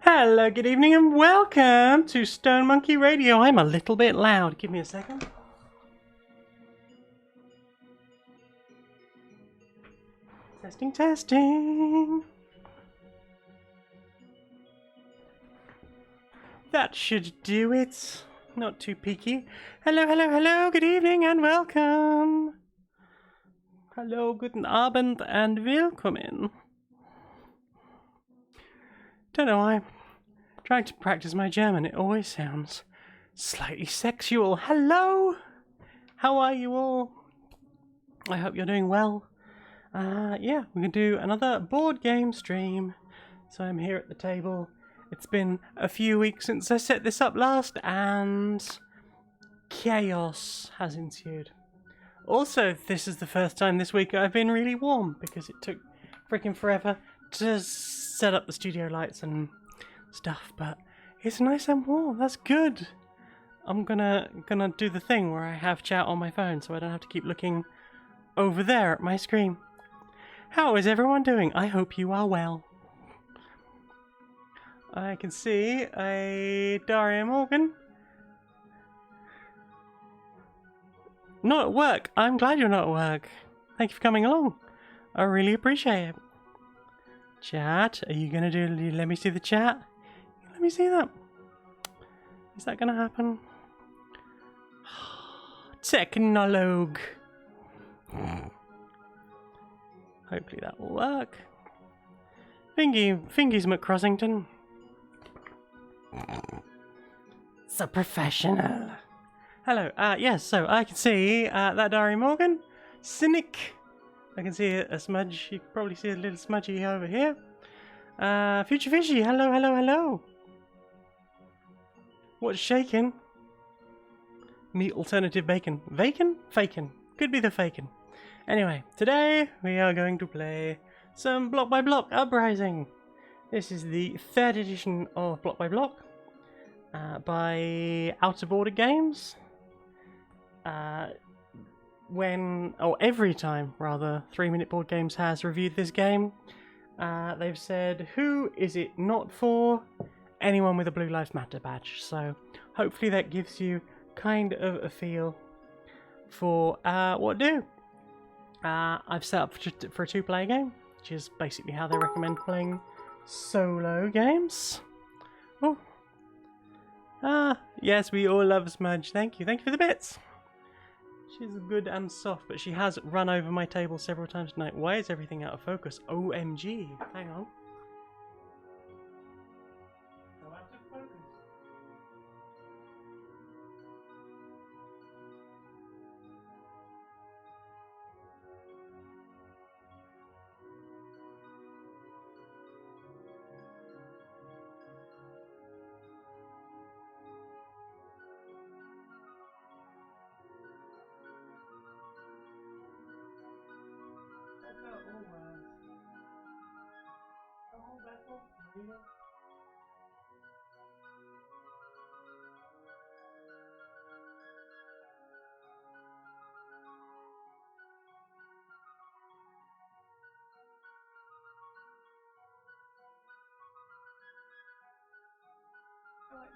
Hello, good evening, and welcome to Stone Monkey Radio. I'm a little bit loud. Give me a second. Testing, testing. That should do it. Not too peaky. Hello, hello, hello, good evening, and welcome. Hello, guten Abend, and willkommen. Don't know why. Trying to practice my German, it always sounds slightly sexual. Hello! How are you all? I hope you're doing well. Yeah, we're going to do another board game stream. So I'm here at the table. It's been a few weeks since I set this up last, and chaos has ensued. Also, this is the first time this week I've been really warm, because it took freaking forever to set up the studio lights and stuff, but it's nice and warm. That's good. I'm gonna do the thing where I have chat on my phone so I don't have to keep looking over there at my screen. How is everyone doing? I hope you are well. I can see a Daria Morgan. Not at work. I'm glad you're not at work. Thank you for coming along. I really appreciate it. Chat, are you gonna do? Let me see the chat. Let me see that. Is that gonna happen? Technologue. Hopefully that will work. Fingies McCrossington. It's a professional. Hello. Yes. So I can see that Dari Morgan, Cynic. I can see a smudge. You can probably see a little smudgy over here. Future Fishy. Hello. Hello. Hello. What's shaking? Meat alternative bacon. Bacon? Fakin. Could be the fakin. Anyway, today we are going to play some Block by Block Uprising. This is the 3rd edition of Block by Block by Outer Border Games. Every time, rather, 3 Minute Board Games has reviewed this game, they've said, who is it not for? Anyone with a Blue Lives Matter badge. So hopefully that gives you kind of a feel for what to do. I've set up for a 2-player game, which is basically how they recommend playing solo games. Oh. Yes, we all love Smudge. Thank you. Thank you for the bits. She's good and soft, but she has run over my table several times tonight. Why is everything out of focus? OMG. Hang on.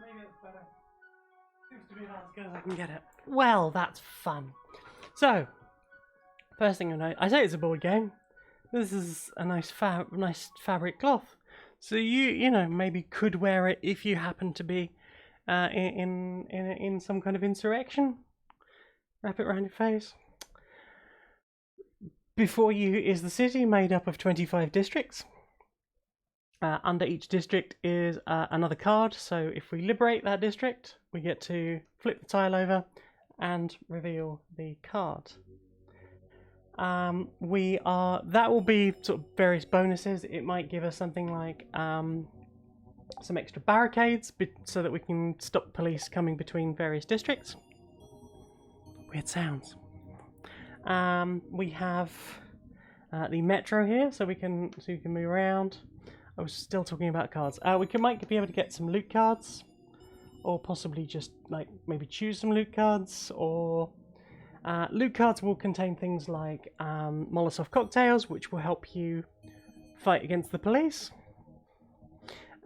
Maybe it's better. Seems to be about as good as I can get it. Well, that's fun. So, first thing I know, I say it's a board game. This is a nice fabric cloth. So you know, maybe could wear it if you happen to be in some kind of insurrection. Wrap it around your face. Before you is the city made up of 25 districts. Under each district is another card, so if we liberate that district, we get to flip the tile over and reveal the card. That will be sort of various bonuses. It might give us something like some extra barricades so that we can stop police coming between various districts. Weird sounds. We have the metro here, so you can move around. I was still talking about cards. We might be able to get some loot cards, or possibly just like maybe choose some loot cards. Or loot cards will contain things like Molotov cocktails, which will help you fight against the police.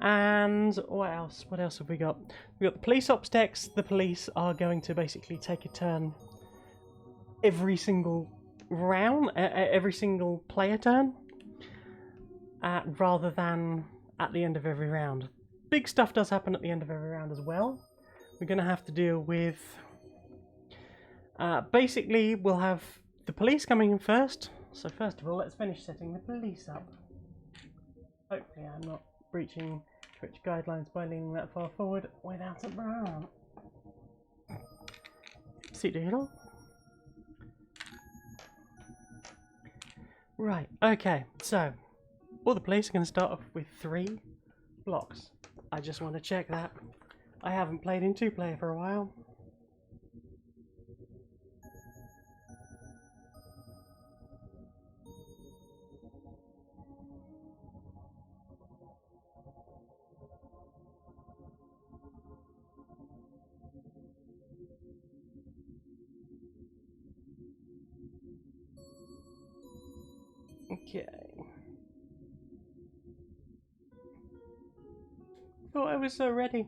And what else? What else have we got? We got the police ops decks. The police are going to basically take a turn every single round, every single player turn, rather than at the end of every round. Big stuff does happen at the end of every round as well. We're going to have to deal with... basically, we'll have the police coming in first. So first of all, let's finish setting the police up. Hopefully I'm not breaching Twitch guidelines by leaning that far forward without a bra. See you. Right, okay, so all the police are going to start off with 3 blocks. I just want to check that. I haven't played in 2-player for a while. Okay. Thought I was so ready.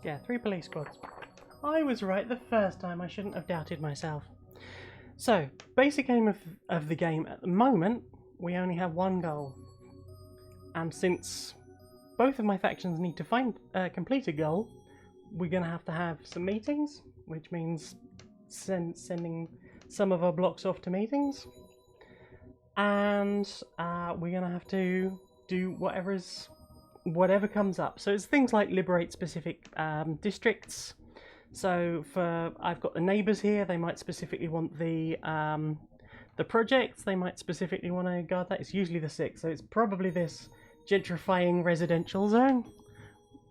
Yeah, 3 police squads. I was right the first time. I shouldn't have doubted myself. So, basic aim of the game at the moment, we only have 1 goal. And since both of my factions need to complete a goal, we're going to have some meetings, which means sending some of our blocks off to meetings. And we're going to have to do whatever comes up. So it's things like liberate specific districts. So I've got the neighbours here. They might specifically want the projects. They might specifically want to guard that. It's usually the 6, so it's probably this gentrifying residential zone.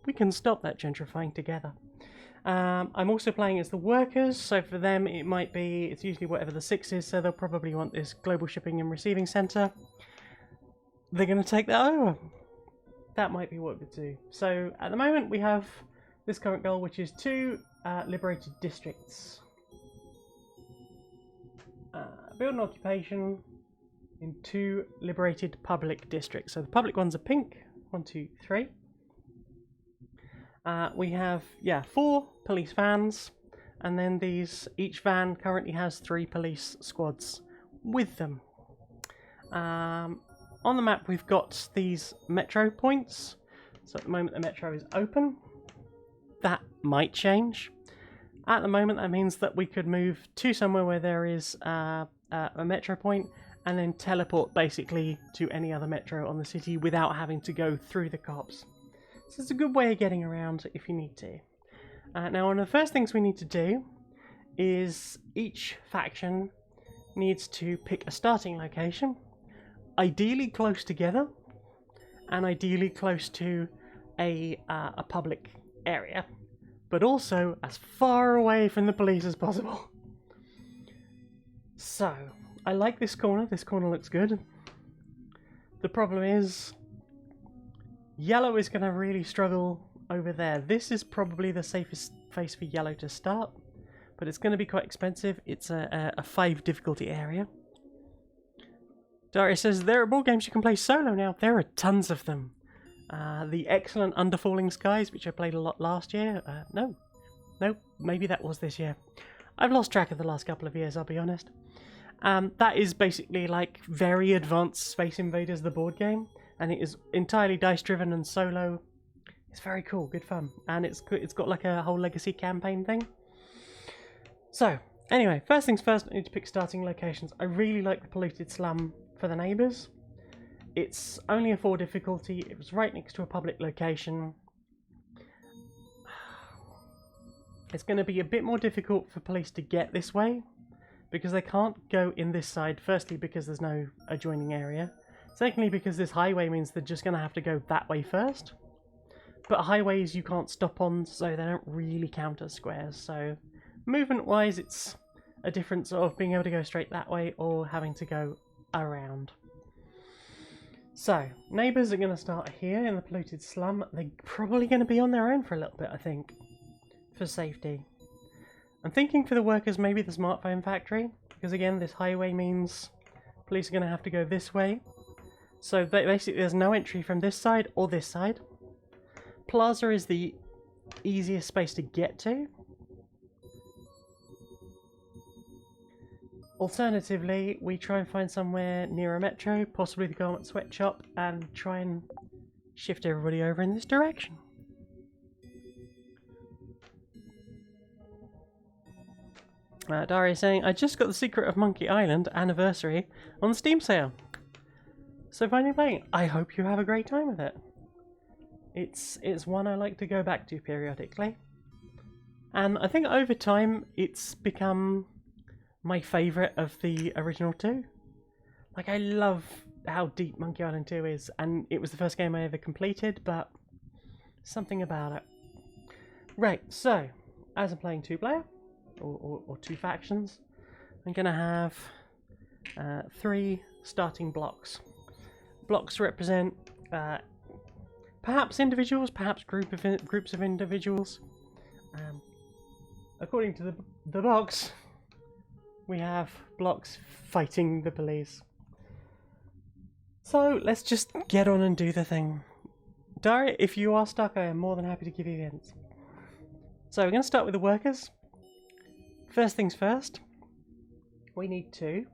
We can stop that gentrifying together. I'm also playing as the workers, so for them it's usually whatever the 6 is, so they'll probably want this global shipping and receiving centre. They're going to take that over. That might be what we do. So at the moment we have this current goal, which is 2 liberated districts. Build an occupation in 2 liberated public districts. So the public ones are pink. 1, 2, 3. We have 4 police vans, and then each van currently has 3 police squads with them. On the map we've got these metro points. So at the moment the metro is open. That might change. At the moment that means that we could move to somewhere where there is a metro point, and then teleport basically to any other metro on the city without having to go through the cops. So it's a good way of getting around if you need to. Now, one of the first things we need to do is each faction needs to pick a starting location, ideally close together, and ideally close to a public area, but also as far away from the police as possible. So, I like this corner. This corner looks good. The problem is, yellow is going to really struggle over there. This is probably the safest place for yellow to start, but it's going to be quite expensive. It's a 5 difficulty area. Daria says, there are board games you can play solo now. There are tons of them. The excellent Underfalling Skies, which I played a lot last year. No, maybe that was this year. I've lost track of the last couple of years, I'll be honest. That is basically like very advanced Space Invaders, the board game, and it is entirely dice-driven and solo. It's very cool, good fun, and it's got like a whole legacy campaign thing. So, anyway, first things first, I need to pick starting locations. I really like the polluted slum for the neighbours. It's only a 4 difficulty. It was right next to a public location. It's going to be a bit more difficult for police to get this way, because they can't go in this side. Firstly, because there's no adjoining area. Secondly, because this highway means they're just going to have to go that way first. But highways you can't stop on, so they don't really count as squares. So movement-wise, it's a difference of being able to go straight that way or having to go around. So, neighbours are going to start here in the polluted slum. They're probably going to be on their own for a little bit, I think. for safety. I'm thinking for the workers maybe the smartphone factory, because again this highway means police are going to have to go this way. So basically there's no entry from this side or this side. Plaza is the easiest space to get to. Alternatively, we try and find somewhere near a metro, possibly the garment sweatshop, and try and shift everybody over in this direction. Daria's saying, I just got the Secret of Monkey Island anniversary on the Steam sale. So finally playing. I hope you have a great time with it. It's one I like to go back to periodically. And I think over time it's become my favourite of the original two. Like, I love how deep Monkey Island 2 is, and it was the first game I ever completed, but something about it. Right, so, as I'm playing two-player, or two factions, I'm going to have 3 starting blocks. Blocks represent perhaps individuals, perhaps groups of individuals. According to the box, we have blocks fighting the police. So let's just get on and do the thing. Daria, if you are stuck, I am more than happy to give you hints. So we're going to start with the workers. First things first, we need 2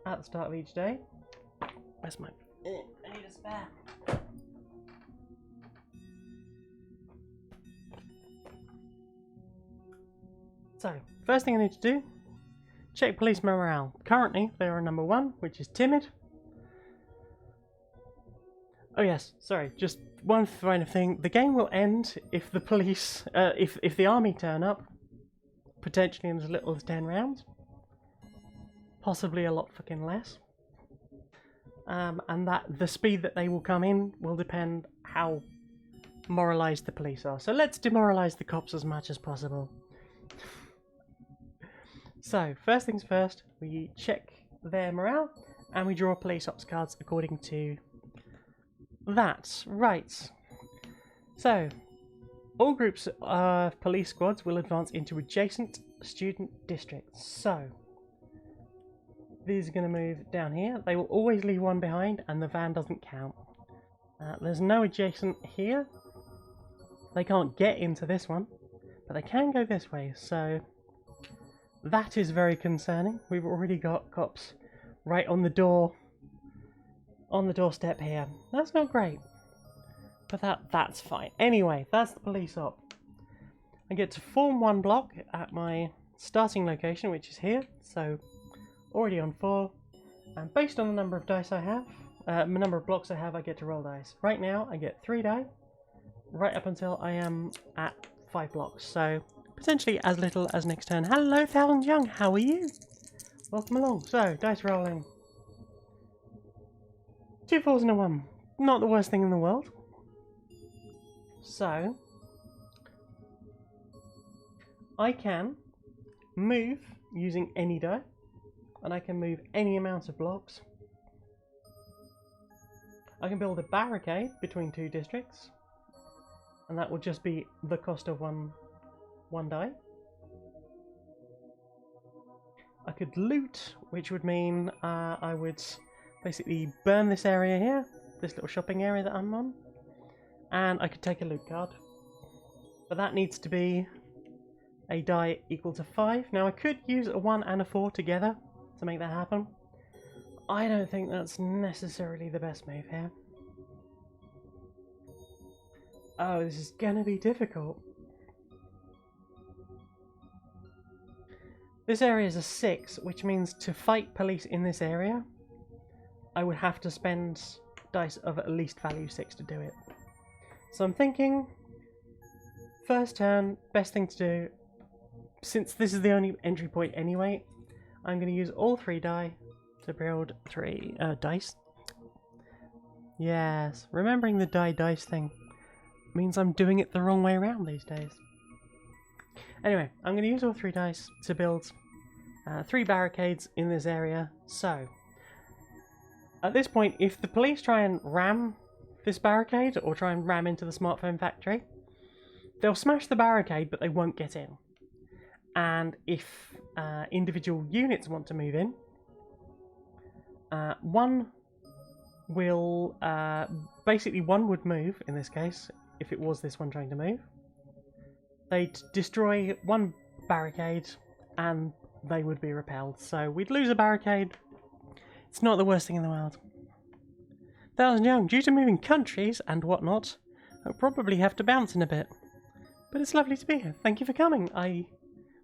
at the start of each day. Where's my... I need a spare. So, first thing I need to do, check police morale. Currently, they are number 1, which is timid. Oh yes, sorry, just one final thing. The game will end if the police, if the army turn up, potentially in as little as 10 rounds. Possibly a lot fucking less. And that the speed that they will come in will depend how moralised the police are. So let's demoralise the cops as much as possible. So, first things first, we check their morale, and we draw police ops cards according to that. Right. So, all groups of police squads will advance into adjacent student districts. So, these are going to move down here. They will always leave one behind, and the van doesn't count. There's no adjacent here. They can't get into this one, but they can go this way, so that is very concerning. We've already got cops right on the doorstep here. That's not great, but that's fine. Anyway, that's the police op. I get to form 1 block at my starting location, which is here, so already on 4, and based on the number of dice I have, the number of blocks I have, I get to roll dice. Right now I get 3 die, right up until I am at 5 blocks, so potentially as little as next turn. Hello, Thousand Young, how are you? Welcome along. So, dice rolling. 2 4s and a 1. Not the worst thing in the world. So, I can move using any die, and I can move any amount of blocks. I can build a barricade between 2 districts, and that will just be the cost of one die. I could loot, which would mean I would basically burn this area here, this little shopping area that I'm on, and I could take a loot card. But that needs to be a die equal to 5. Now I could use a 1 and a 4 together to make that happen. I don't think that's necessarily the best move here. Oh, this is gonna be difficult. This area is a 6, which means to fight police in this area, I would have to spend dice of at least value 6 to do it. So I'm thinking, first turn, best thing to do, since this is the only entry point anyway, I'm going to use all 3 die to build 3 dice. Yes, remembering the dice thing means I'm doing it the wrong way around these days. Anyway, I'm going to use all 3 dice to build 3 barricades in this area. So, at this point, if the police try and ram this barricade, or try and ram into the smartphone factory, they'll smash the barricade, but they won't get in. And if individual units want to move in, one will basically one would move in this case. If it was this one trying to move, they'd destroy one barricade and they would be repelled. So we'd lose a barricade. It's not the worst thing in the world. 1,000 young, due to moving countries and whatnot, I'll probably have to bounce in a bit. But it's lovely to be here. Thank you for coming. I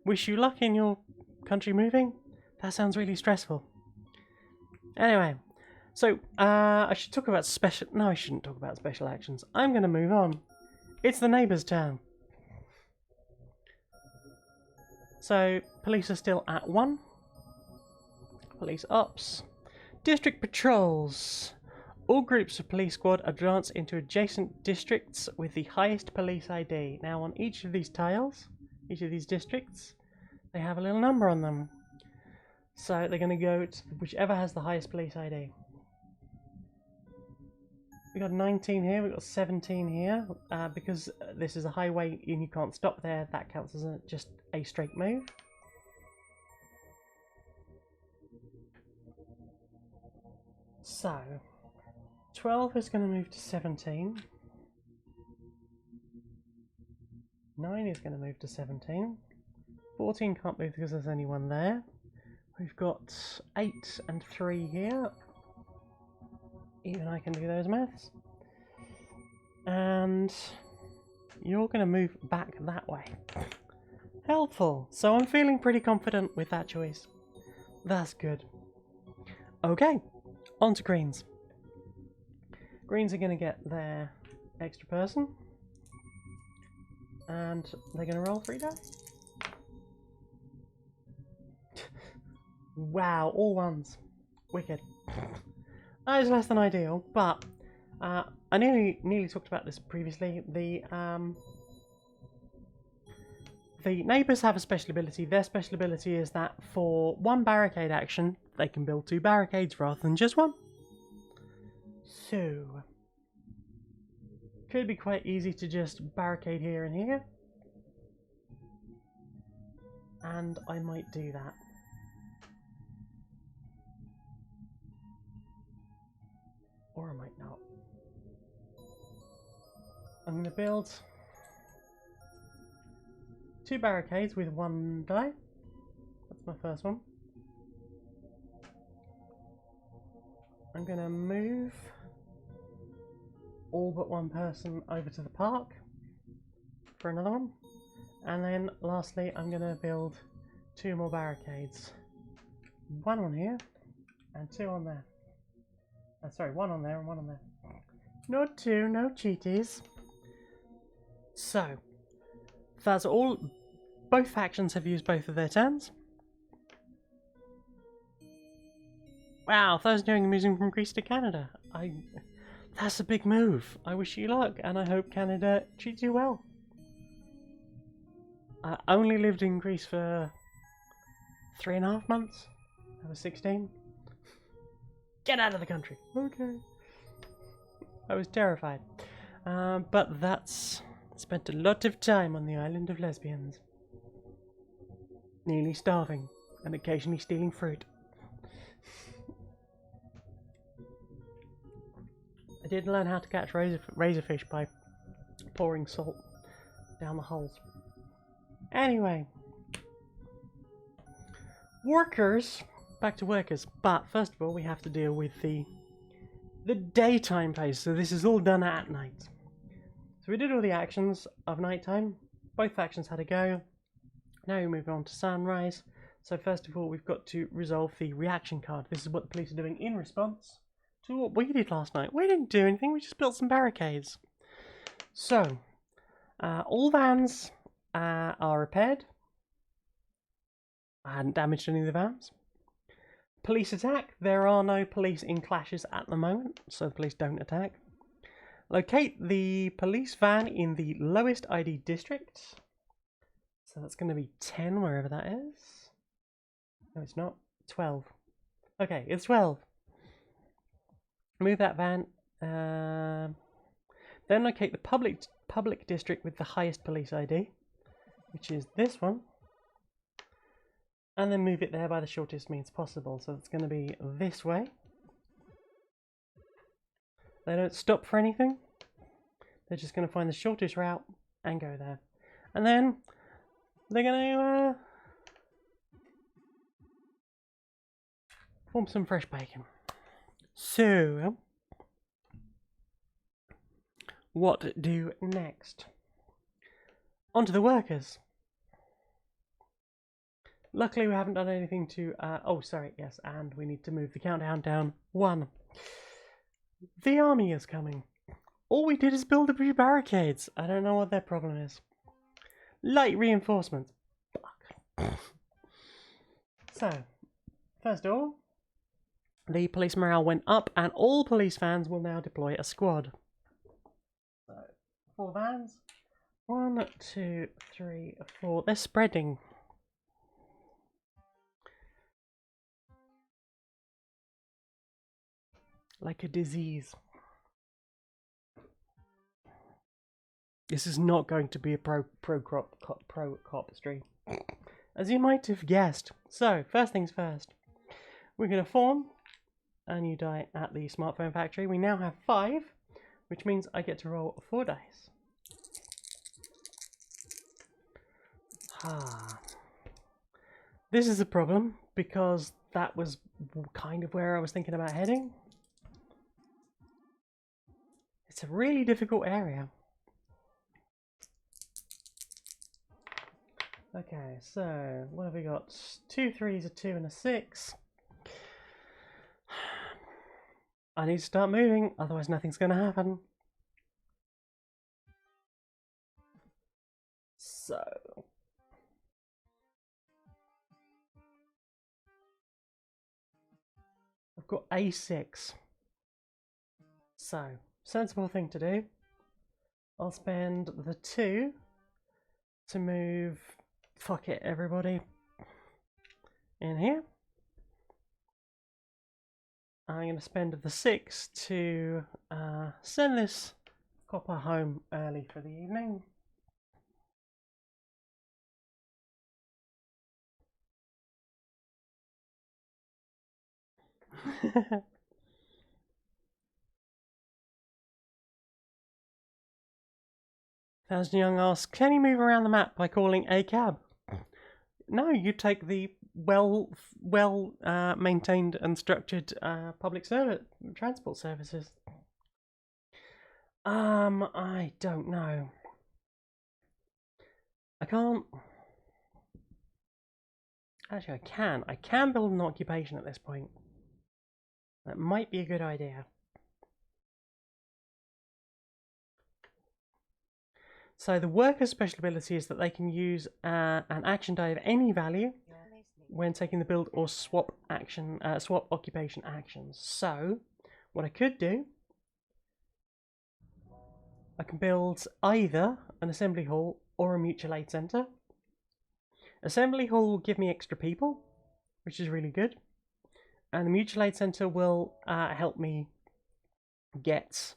wish you luck in your country moving. That sounds really stressful. Anyway, so I should talk about special... No, I shouldn't talk about special actions. I'm going to move on. It's the neighbour's turn. So, police are still at 1. Police ops. District patrols. All groups of police squad advance into adjacent districts with the highest police ID. Now on each of these tiles, each of these districts, they have a little number on them. So they're going to go to whichever has the highest police ID. We got 19 here, we got 17 here. Because this is a highway and you can't stop there, that counts as just a straight move. So 12 is going to move to 17. 9 is going to move to 17. 14 can't move because there's only one there. We've got 8 and 3 here. Even I can do those maths. And you're going to move back that way. Helpful. So I'm feeling pretty confident with that choice. That's good. Okay, on to greens. Greens are going to get their extra person. And they're going to roll 3 dice. Wow, all ones. Wicked. That is less than ideal, but I nearly talked about this previously. The neighbours have a special ability. Their special ability is that for one barricade action, they can build 2 barricades rather than just 1. So, could be quite easy to just barricade here and here. And I might do that. Or I might not. I'm going to build 2 barricades with 1 die. That's my first one. I'm going to move all but 1 person over to the park for another one. And then lastly, I'm going to build 2 more barricades. 1 on here and 2 on there. Sorry, 1 on there and 1 on there. Not 2, no cheaties. So, that's all. Both factions have used both of their turns. Wow, 1,000 young moving from Greece to Canada. That's a big move. I wish you luck, and I hope Canada treats you well. I only lived in Greece for 3.5 months. I was 16. Get out of the country. Okay. I was terrified. But that's... Spent a lot of time on the island of lesbians. Nearly starving, and occasionally stealing fruit. I did learn how to catch razorfish by pouring salt down the holes. Anyway. Workers. Back to workers. But first of all, we have to deal with the daytime phase. So this is all done at night. So we did all the actions of nighttime. Both factions had a go. Now we move on to sunrise. So first of all, we've got to resolve the reaction card. This is what the police are doing in response to what we did last night. We didn't do anything, we just built some barricades. So, all vans are repaired. I hadn't damaged any of the vans. Police attack. There are no police in clashes at the moment, so the police don't attack. Locate the police van in the lowest ID district. So that's going to be 10, wherever that is. No, it's not. 12. Okay, it's 12. Move that van. Then locate the public district with the highest police ID, which is this one, and then move it there by the shortest means possible. So it's going to be this way. They don't stop for anything. They're just going to find the shortest route and go there. And then they're going to form some fresh bacon. So, what do next? On to the workers. Luckily we haven't done anything to... oh, sorry, yes, and we need to move the countdown down 1. The army is coming. All we did is build a few barricades. I don't know what their problem is. Light reinforcements. Fuck. So, first of all, the police morale went up and all police vans will now deploy a squad. So, 4 vans. 1, 2, 3, 4. They're spreading. Like a disease. This is not going to be a pro cop stream, as you might have guessed. So, first things first. We're going to form a new die at the smartphone factory. We now have 5, which means I get to roll 4 dice. This is a problem, because that was kind of where I was thinking about heading. It's a really difficult area. Okay, so what have we got? 2 3s, a 2 and a 6. I need to start moving, otherwise nothing's going to happen. So... I've got A6. So, sensible thing to do. I'll spend the 2 to move... Fuck it, everybody. In here. I'm going to spend the 6 to send this copper home early for the evening. Thousand Young asks, can you move around the map by calling a cab? No, you take the well maintained and structured public transport services. I don't know. I can't. Actually, I can. I can build an occupation at this point. That might be a good idea. So the worker's special ability is that they can use an action die of any value when taking the build or swap occupation actions. So what I could do, I can build either an assembly hall or a mutual aid centre. Assembly hall will give me extra people, which is really good, and the mutual aid centre will help me get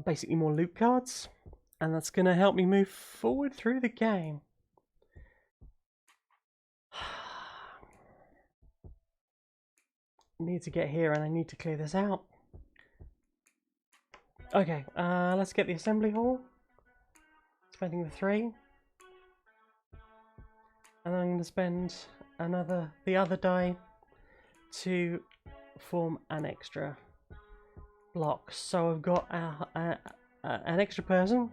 basically more loot cards. And that's going to help me move forward through the game. Need to get here and I need to clear this out. Okay, let's get the assembly hall. Spending the 3. And then I'm going to spend the other die to form an extra block. So I've got an extra person.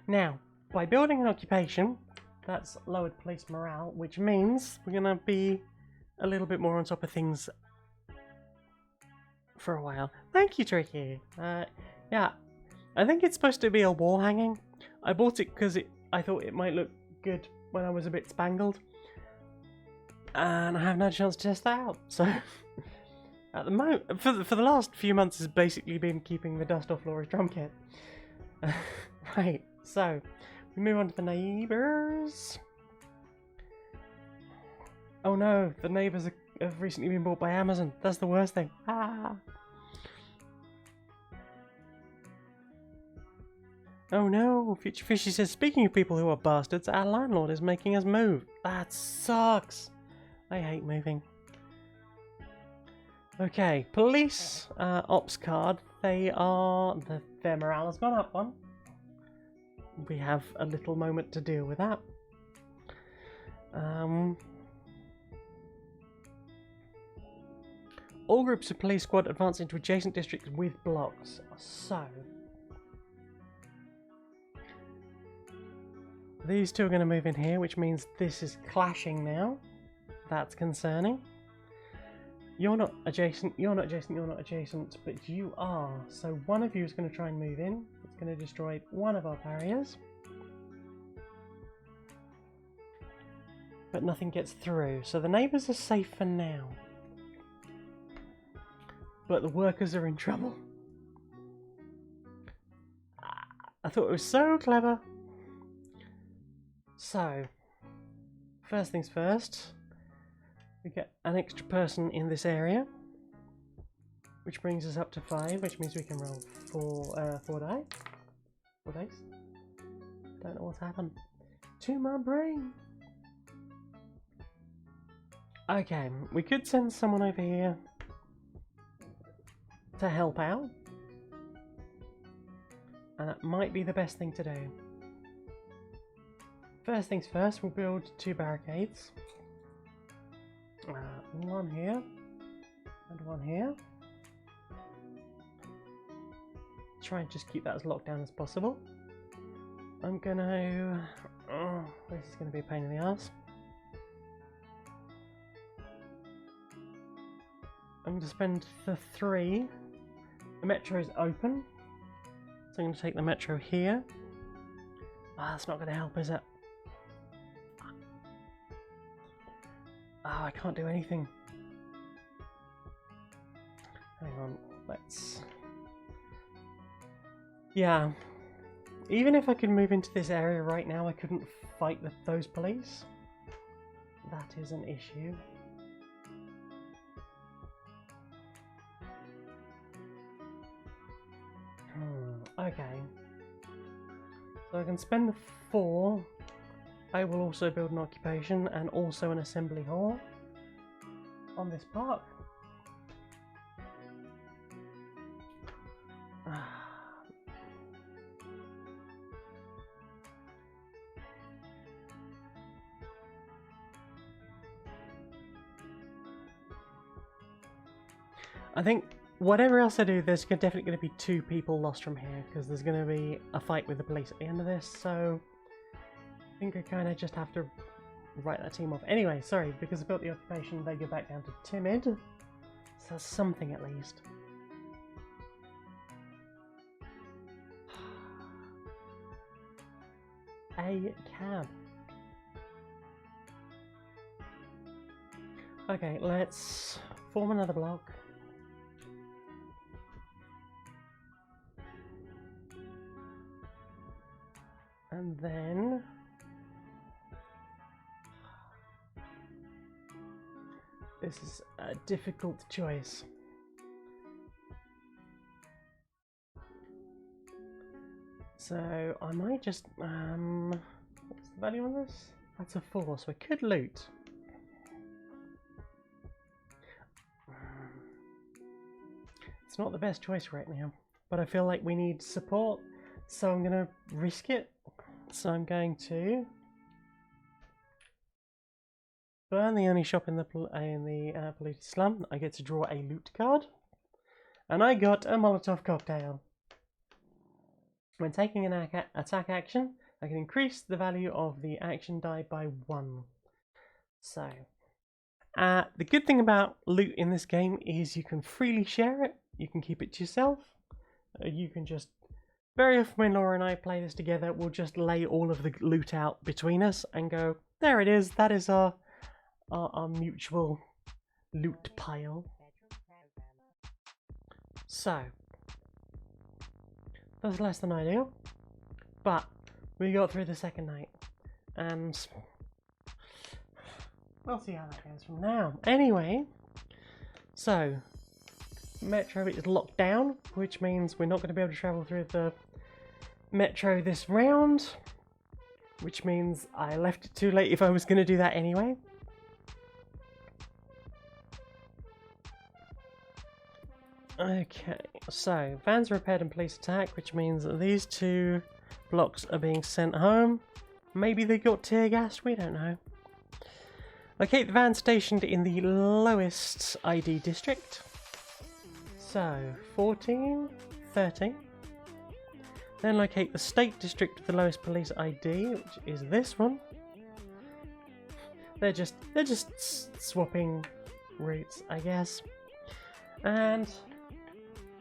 Now, by building an occupation, that's lowered police morale, which means we're going to be a little bit more on top of things for a while. Thank you, Tricky. Yeah, I think it's supposed to be a wall hanging. I bought it because I thought it might look good when I was a bit spangled. And I haven't had a chance to test that out, so... At the moment, for the last few months, has basically been keeping the dust off Laura's drum kit. Right, so we move on to the neighbours. Oh no, the neighbours have recently been bought by Amazon. That's the worst thing. Ah. Oh no, Future Fishy says, speaking of people who are bastards, our landlord is making us move. That sucks. I hate moving. Okay, police ops card. Their morale has gone up one. We have a little moment to deal with that. All groups of police squad advance into adjacent districts with blocks. So these two are going to move in here, which means this is clashing now. That's concerning. You're not adjacent, you're not adjacent, you're not adjacent, but you are. So one of you is going to try and move in. It's going to destroy one of our barriers. But nothing gets through. So the neighbours are safe for now. But the workers are in trouble. I thought it was so clever. So, first things first. We get an extra person in this area, which brings us up to 5, which means we can roll 4 days. Don't know what's happened to my brain. Okay, we could send someone over here to help out, and that might be the best thing to do. First things first, we'll build 2 barricades. One here and one here. Try and just keep that as locked down as possible. I'm gonna... this is gonna be a pain in the ass. I'm gonna spend the 3. The metro is open, so I'm gonna take the metro here. That's not gonna help, is it? I can't do anything. Hang on, let's... Yeah. Even if I could move into this area right now, I couldn't fight those police. That is an issue. Okay. So I can spend the 4. I will also build an occupation and also an assembly hall on this park. I think whatever else I do, there's definitely going to be 2 people lost from here, because there's going to be a fight with the police at the end of this, so I think I kind of just have to write that team off. Anyway, sorry, because I built the occupation, they go back down to timid, so that's something at least. A cab. Okay, let's form another block. And then this is a difficult choice. So I might just what's the value on this? That's a 4, so I could loot. It's not the best choice right now, but I feel like we need support, so I'm gonna risk it. So I'm going to burn the only shop in the polluted slum. I get to draw a loot card, and I got a Molotov cocktail. When taking an attack action, I can increase the value of the action die by 1. So, the good thing about loot in this game is you can freely share it. You can keep it to yourself. You can just... Very often when Laura and I play this together, we'll just lay all of the loot out between us and go, there it is, that is our mutual loot pile. So, that's less than ideal, but we got through the second night, and we'll see how that goes from now. Anyway, so... Metro is locked down, which means we're not going to be able to travel through the metro this round, which means I left it too late if I was going to do that anyway. Okay, so vans are repaired and police attack, which means that these two blocks are being sent home. Maybe they got tear gassed, we don't know. Locate the van stationed in the lowest ID district. So, 14, 30. Then locate the state district with the lowest police ID, which is this one. They're just swapping routes, I guess. And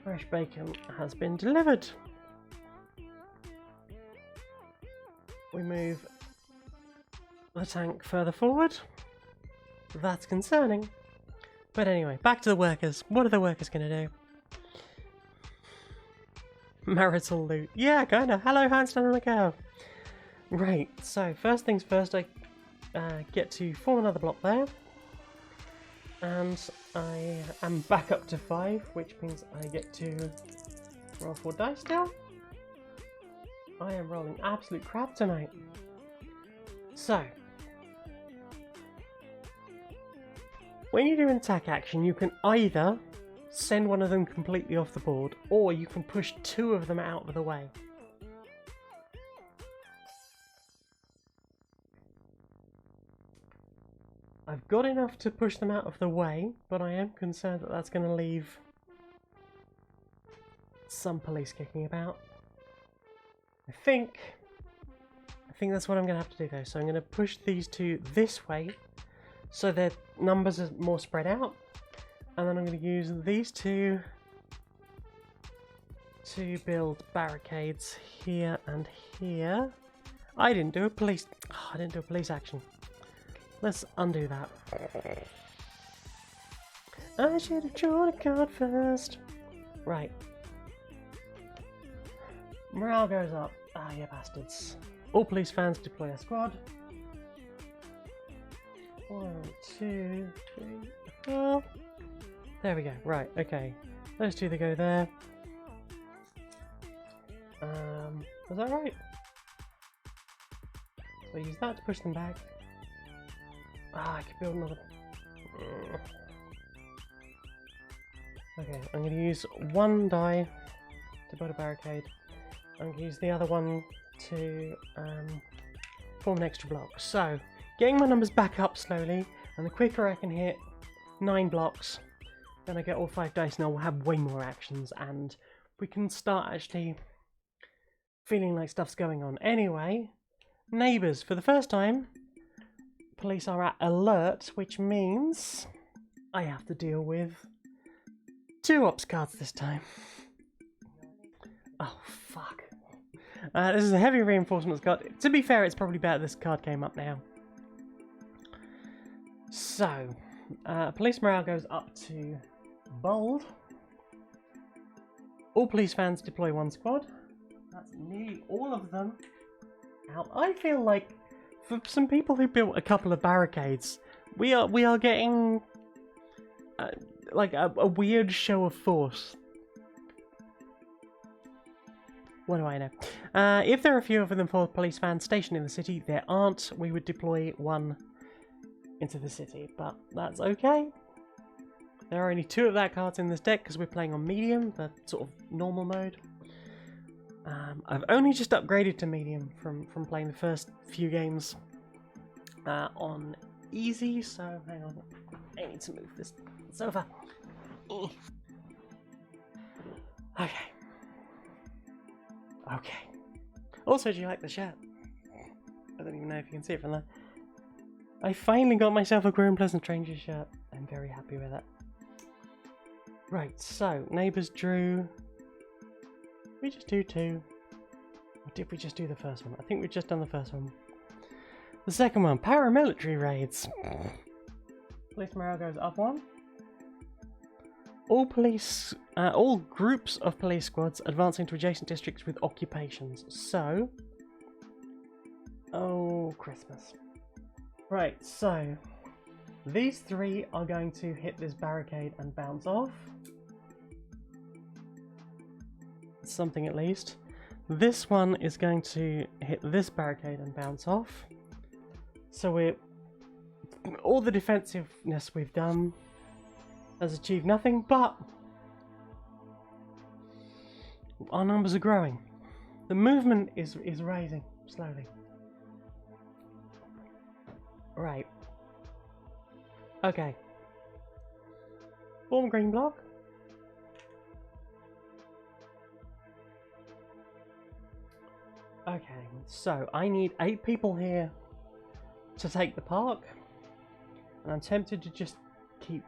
fresh bacon has been delivered. We move the tank further forward. That's concerning. But anyway, back to the workers. What are the workers going to do? Marital loot. Yeah, kinda. Hello, handstand on the cow. Right, so first things first, I get to form another block there. And I am back up to 5, which means I get to roll 4 dice now. I am rolling absolute crap tonight. So, when you do an attack action, you can either send one of them completely off the board, or you can push 2 of them out of the way. I've got enough to push them out of the way, but I am concerned that that's going to leave some police kicking about. I think that's what I'm going to have to do though. So I'm going to push these 2 this way, so their numbers are more spread out. And then I'm going to use these 2 to build barricades here and here. I didn't do a police action. Let's undo that. I should have drawn a card first. Right. Morale goes up. Ah, you bastards. All police fans deploy a squad. 1, 2, 3, 4. There we go. Right, okay. Those 2 that go there. Was that right? So I use that to push them back. Ah, I could build another. Okay, I'm going to use 1 die to build a barricade. I'm going to use the other one to form an extra block. So, getting my numbers back up slowly, and the quicker I can hit 9 blocks, then I get all 5 dice and I'll have way more actions, and we can start actually feeling like stuff's going on. Anyway, neighbours, for the first time, police are at alert, which means I have to deal with 2 ops cards this time. Oh, fuck. This is a heavy reinforcements card. To be fair, it's probably better this card came up now. So, police morale goes up to bold. All police fans deploy 1 squad. That's nearly all of them out. I feel like for some people who built a couple of barricades, we are getting like a weird show of force. What do I know? If there are a few of them for police fans stationed in the city, there aren't. We would deploy 1 into the city, but that's okay. There are only 2 of that cards in this deck because we're playing on medium, the sort of normal mode. I've only just upgraded to medium from playing the first few games on easy, so hang on. I need to move this sofa. Okay. Okay. Also, do you like the shirt? I don't even know if you can see it from there. I finally got myself a Grim Pleasant Strangers shirt. I'm very happy with it. Right, so, neighbours drew... We just do 2. Or did we just do the first one? I think we've just done the first one. The second one, paramilitary raids. Police morale goes up 1. All groups of police squads advancing to adjacent districts with occupations. So, oh, Christmas. Right, so these 3 are going to hit this barricade and bounce off. Something at least. This one is going to hit this barricade and bounce off. So we're... all the defensiveness we've done has achieved nothing, but our numbers are growing. The movement is rising slowly. Right. Okay. Form green block. Okay, so I need 8 people here to take the park, and I'm tempted to just keep...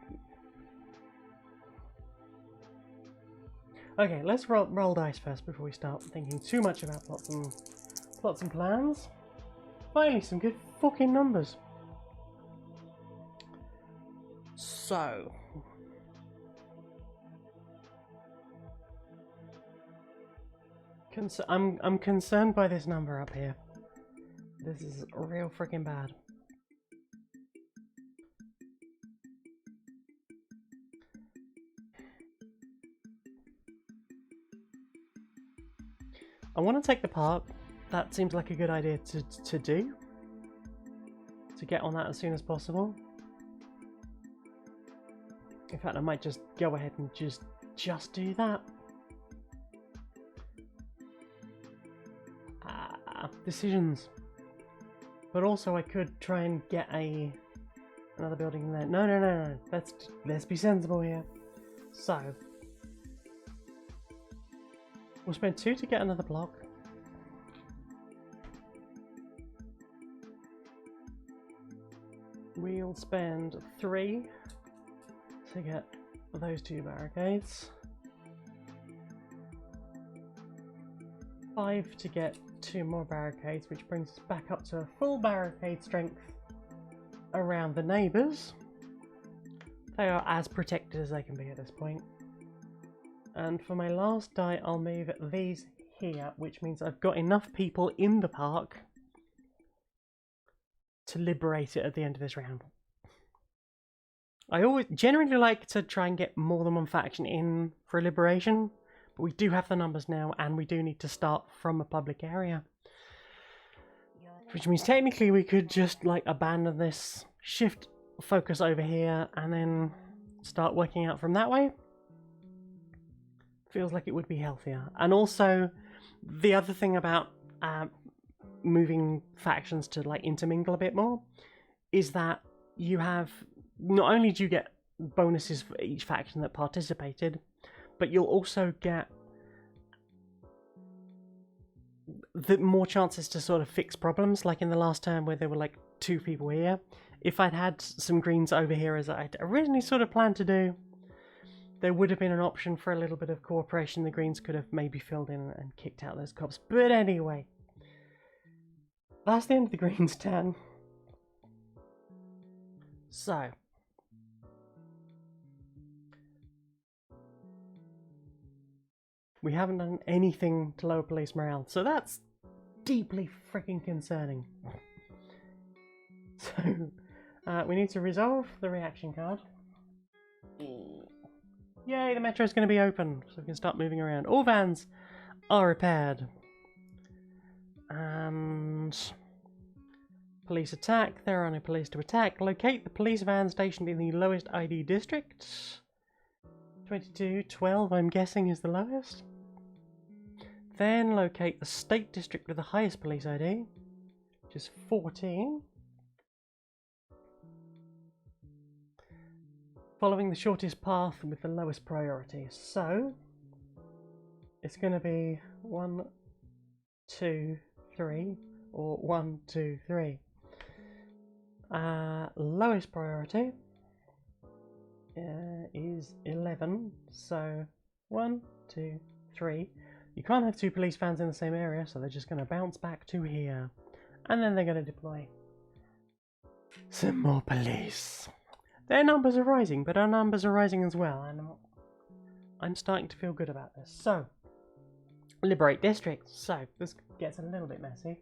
Okay, let's roll dice first before we start thinking too much about plots and plans. Finally, some good fucking numbers. So... I'm concerned by this number up here. This is real freaking bad. I want to take the park. That seems like a good idea to do. To get on that as soon as possible. In fact, I might just go ahead and just do that. Decisions. But also I could try and get another building there. No. Let's be sensible here. So we'll spend 2 to get another block. We'll spend 3 to get those 2 barricades. 5 to get 2 more barricades, which brings us back up to a full barricade strength around the neighbours. They are as protected as they can be at this point. And for my last die, I'll move these here, which means I've got enough people in the park to liberate it at the end of this round. I always generally like to try and get more than one faction in for a liberation, but we do have the numbers now, and we do need to start from a public area. Which means technically we could just like abandon this, shift focus over here, and then start working out from that way. Feels like it would be healthier. And also, the other thing about moving factions to like intermingle a bit more is that you have, not only do you get bonuses for each faction that participated, but you'll also get the more chances to sort of fix problems, like in the last turn where there were like 2 people here. If I'd had some greens over here as I'd originally sort of planned to do, there would have been an option for a little bit of cooperation. The greens could have maybe filled in and kicked out those cops. But anyway, that's the end of the greens turn. So we haven't done anything to lower police morale, so that's deeply freaking concerning. So we need to resolve the reaction card. Yay, the metro's going to be open, so we can start moving around. All vans are repaired. And police attack. There are no police to attack. Locate the police van stationed in the lowest ID district. 2212, I'm guessing, is the lowest. Then locate the state district with the highest police ID, which is 14. Following the shortest path with the lowest priority. So it's going to be 1, 2, 3, or 1, 2, 3. Lowest priority is 11. So 1, 2, 3. You can't have 2 police vans in the same area, so they're just going to bounce back to here. And then they're going to deploy some more police. Their numbers are rising, but our numbers are rising as well, and I'm starting to feel good about this. So, liberate districts. So, this gets a little bit messy.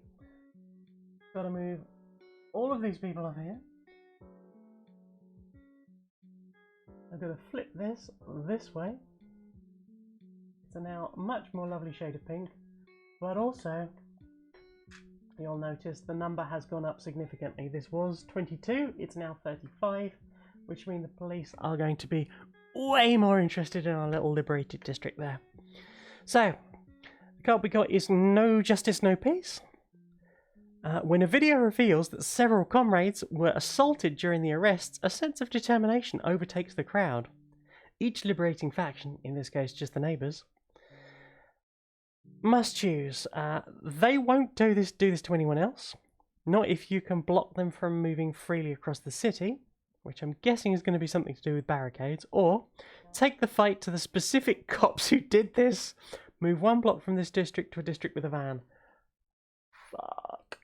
Got to move all of these people up here. I've got to flip this way. It's a now much more lovely shade of pink. But also, you'll notice the number has gone up significantly. This was 22, it's now 35, which means the police are going to be way more interested in our little liberated district there. So, the card we got is No Justice, No Peace. When a video reveals that several comrades were assaulted during the arrests, a sense of determination overtakes the crowd. Each liberating faction, in this case just the neighbours, must choose. They won't do this to anyone else. Not if you can block them from moving freely across the city, which I'm guessing is going to be something to do with barricades, or take the fight to the specific cops who did this. Move 1 block from this district to a district with a van. Fuck.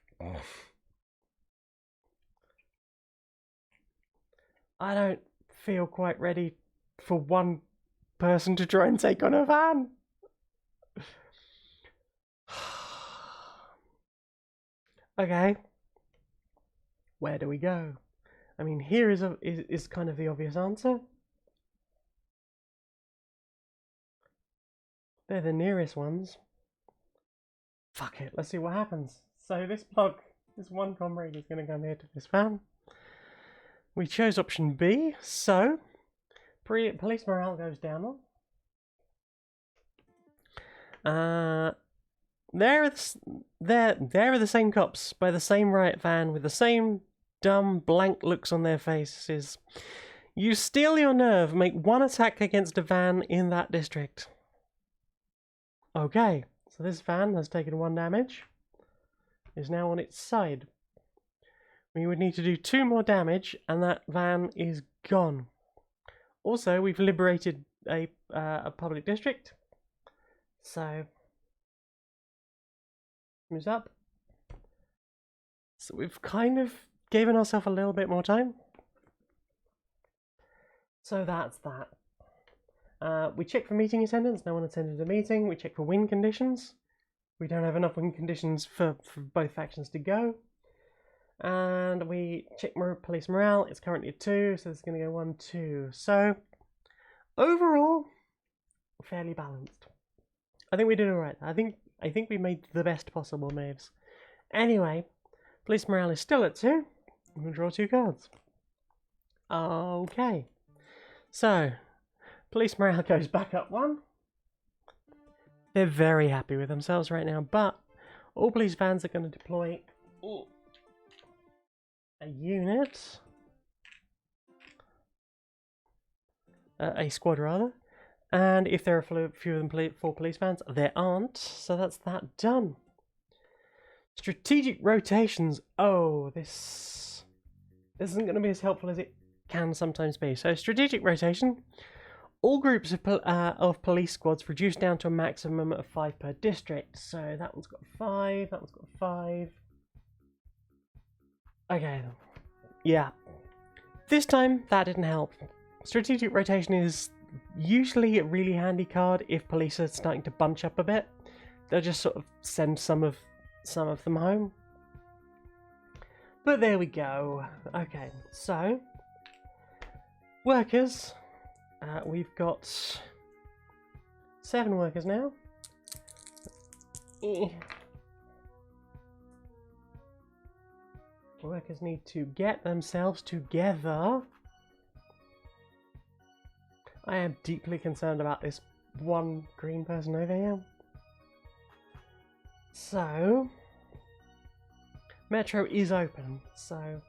I don't feel quite ready for one person to try and take on a van. Okay. Where do we go? I mean, here is kind of the obvious answer. They're the nearest ones. Fuck it, let's see what happens. So this block, this one comrade is going to come here to this van. We chose option B, so police morale goes down. There are the same cops by the same riot van with the same dumb blank looks on their faces. You steel your nerve, make 1 attack against a van in that district. Okay, so this van has taken 1 damage, is now on its side. We would need to do 2 more damage and that van is gone. Also, we've liberated a public district, so moves up. So we've kind of given ourselves a little bit more time. So that's that. We check for meeting attendance. No one attended the meeting. We check for win conditions. We don't have enough win conditions for both factions to go. And we check police morale. It's currently at 2, so it's going to go 1, 2. So overall, fairly balanced. I think we did alright. I think we made the best possible moves. Anyway, police morale is still at 2. We'll draw 2 cards. Okay. So, police morale goes back up 1. They're very happy with themselves right now, but all police vans are going to deploy a unit. A squad rather. And if there are fewer than 4 police vans, there aren't, so that's that done. Strategic rotations. Oh, this isn't going to be as helpful as it can sometimes be. So strategic rotation. All groups of police squads reduced down to a maximum of 5 per district. So that one's got 5, that one's got 5. Okay, yeah. This time, that didn't help. Strategic rotation is usually a really handy card if police are starting to bunch up a bit. They'll just sort of send some of them home. But there we go. Okay, so workers. We've got 7 workers now. Workers need to get themselves together. I am deeply concerned about this one green person over here. So, Metro is open, so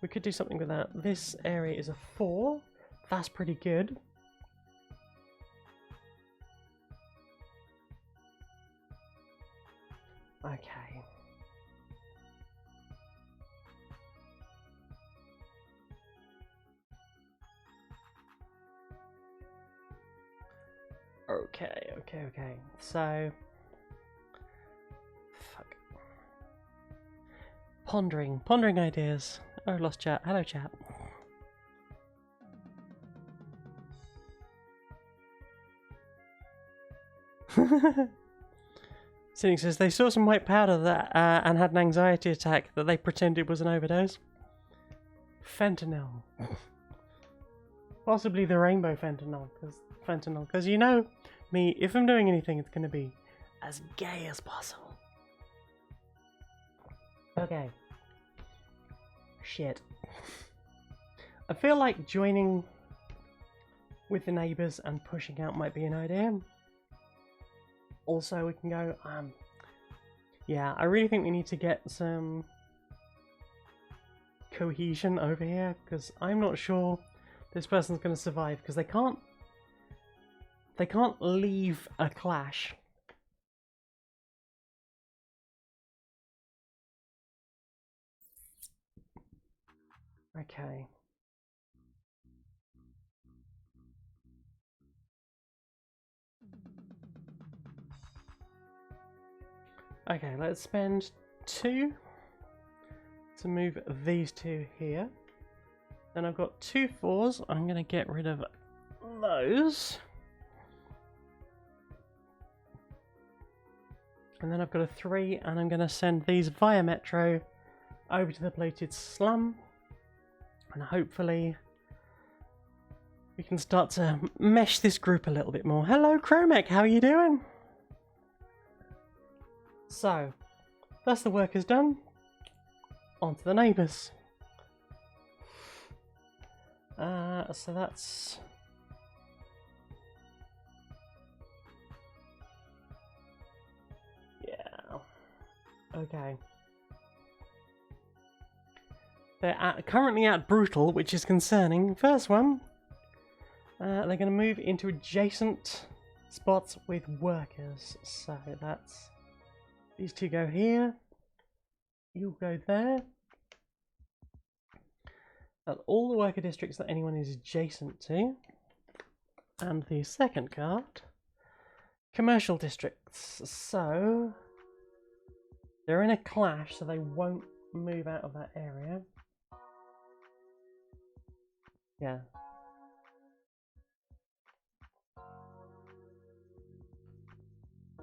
we could do something with that. This area is a 4. That's pretty good. Okay. Okay. So, fuck. Pondering ideas. Oh, lost chat. Hello, chat. Cynic says they saw some white powder that and had an anxiety attack that they pretended was an overdose. Fentanyl. Possibly the rainbow fentanyl, because you know me, if I'm doing anything, it's going to be as gay as possible. Okay. Shit. I feel like joining with the neighbours and pushing out might be an idea. Also, we can go, yeah, I really think we need to get some cohesion over here, because I'm not sure this person's going to survive, because they can't leave a clash. Okay. Okay, let's spend 2 to move these 2 here. Then I've got 2 4s. I'm going to get rid of those. And then I've got a 3, and I'm going to send these via metro over to the polluted slum. And hopefully we can start to mesh this group a little bit more. Hello, Chromek, how are you doing? So, that's the work is done. On to the neighbours. So that's... yeah. Okay. They're currently at Brutal, which is concerning. First one, they're going to move into adjacent spots with workers. So that's... these 2 go here. You go there. That's all the worker districts that anyone is adjacent to. And the second card, commercial districts. So they're in a clash, so they won't move out of that area. Yeah.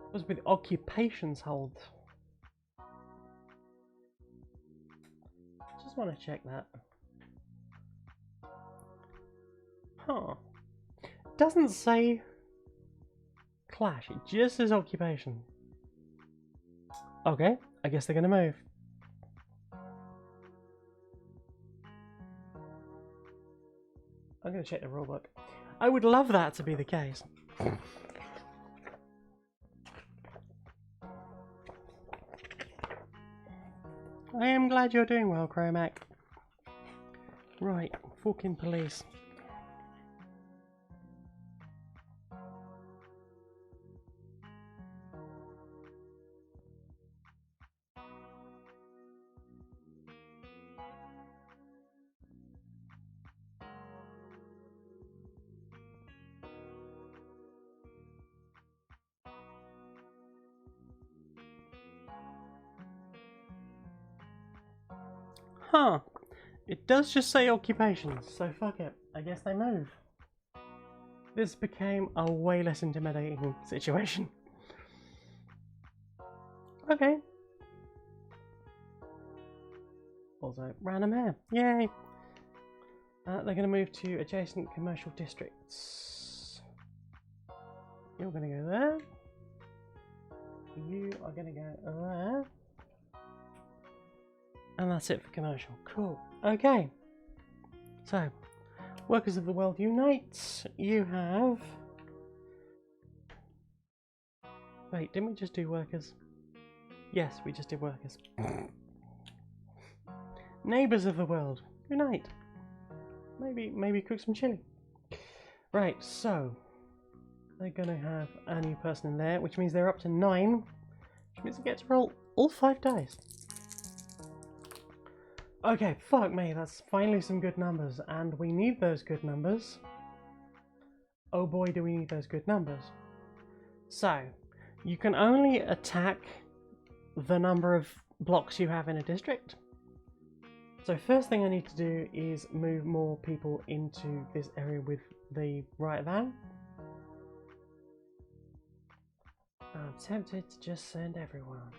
What's with occupations hold? Just want to check that. Huh. Doesn't say clash, it just says occupation. Okay, I guess they're gonna move. I'm gonna check the rulebook. I would love that to be the case. I am glad you're doing well, Chromac. Right, fucking police. Huh. It does just say occupations, so fuck it. I guess they move. This became a way less intimidating situation. Okay. Also, random hair. Yay! They're going to move to adjacent commercial districts. You're going to go there. You are going to go there. And that's it for commercial. Cool. Okay. So, workers of the world unite. You have... wait, didn't we just do workers? Yes, we just did workers. Neighbours of the world, unite. Maybe cook some chili. Right, so they're gonna have a new person in there, which means they're up to 9, which means they get to roll all 5 dice. Okay, fuck me, that's finally some good numbers, and we need those good numbers. Oh boy, do we need those good numbers. So, you can only attack the number of blocks you have in a district. So first thing I need to do is move more people into this area with the right van. I'm tempted to just send everyone.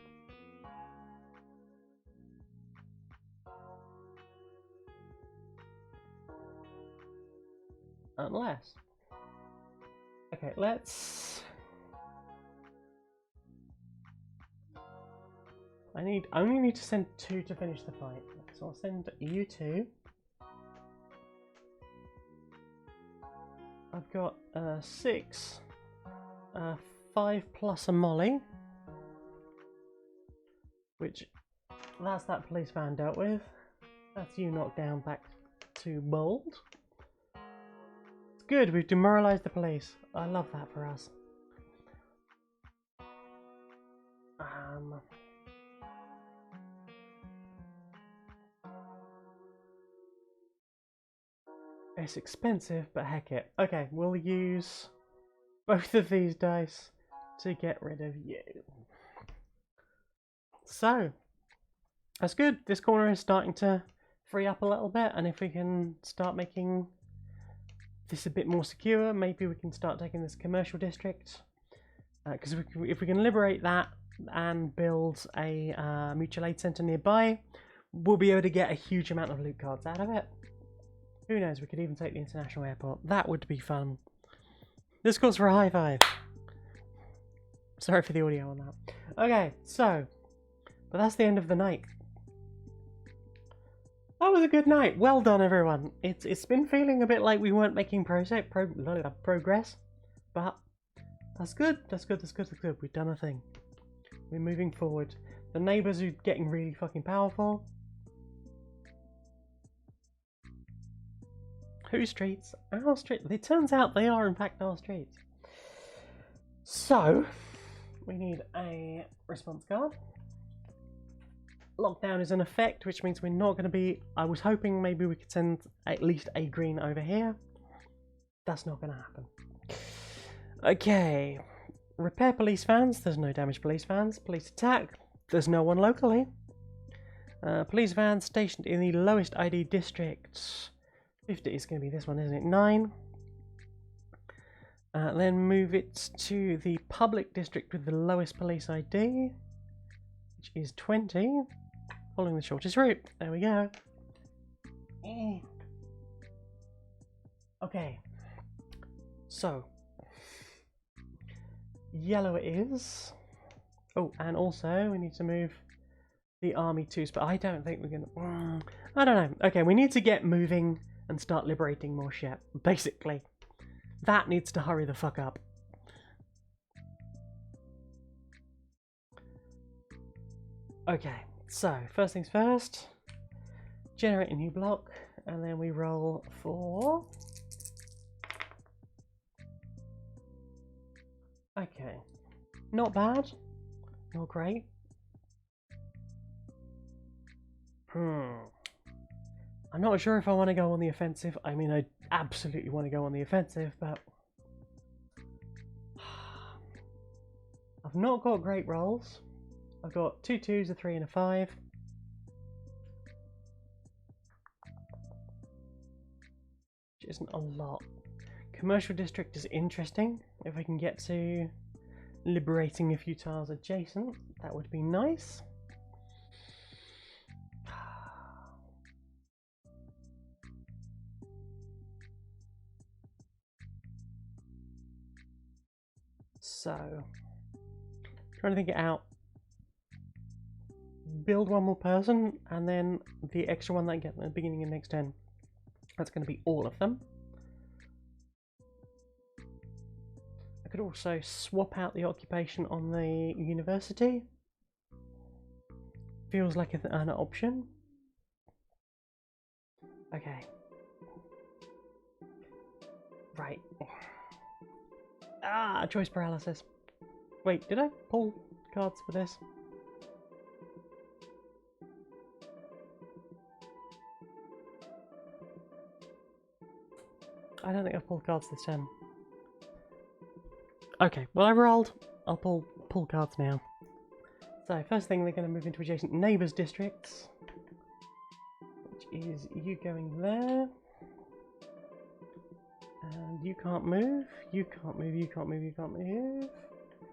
Unless... okay, let's... I only need to send 2 to finish the fight. So I'll send you 2. I've got 6, 5 plus a molly, which that's that police van dealt with. That's you knocked down back to bold. It's good, we've demoralised the police. I love that for us. It's expensive, but heck it. Okay, we'll use both of these dice to get rid of you. So, that's good. This corner is starting to free up a little bit, and if we can start making this a bit more secure, maybe we can start taking this commercial district. Because if we can liberate that and build a mutual aid centre nearby, we'll be able to get a huge amount of loot cards out of it. Who knows, we could even take the international airport. That would be fun. This calls for a high five. Sorry for the audio on that. Okay, so, but that's the end of the night. That was a good night. Well done, everyone. It's been feeling a bit like we weren't making progress, but that's good. That's good. That's good. That's good. We've done a thing. We're moving forward. The neighbours are getting really fucking powerful. Whose streets? Our street. It turns out they are in fact our streets. So we need a response card. Lockdown is in effect, which means we're not going to be... I was hoping maybe we could send at least a green over here. That's not going to happen. Okay. Repair police vans. There's no damage police vans. Police attack. There's no one locally. Police vans stationed in the lowest ID district. 50 is going to be this one, isn't it? 9. Then move it to the public district with the lowest police ID, which is 20. Following the shortest route. There we go. Okay. So, yellow it is. Oh, and also we need to move the army too, but I don't think we're gonna... I don't know. Okay, we need to get moving and start liberating more shit, basically. That needs to hurry the fuck up. Okay, so first things first, generate a new block, and then we roll for... Okay, not bad, not great. I'm not sure if I want to go on the offensive. I mean, I absolutely want to go on the offensive, but I've not got great rolls. I've got 2 2s, a 3 and a 5. Which isn't a lot. Commercial district is interesting. If I can get to liberating a few tiles adjacent, that would be nice. So, trying to think it out. Build one more person, and then the extra one that I get at the beginning of next turn. That's going to be all of them. I could also swap out the occupation on the university. Feels like an option. Okay. Right. Ah, choice paralysis. Wait, did I pull cards for this? I don't think I've pulled cards this turn. Okay, well I rolled. I'll pull cards now. So first thing, they're going to move into adjacent neighbours districts, which is you going there. And you can't move, you can't move, you can't move, you can't move.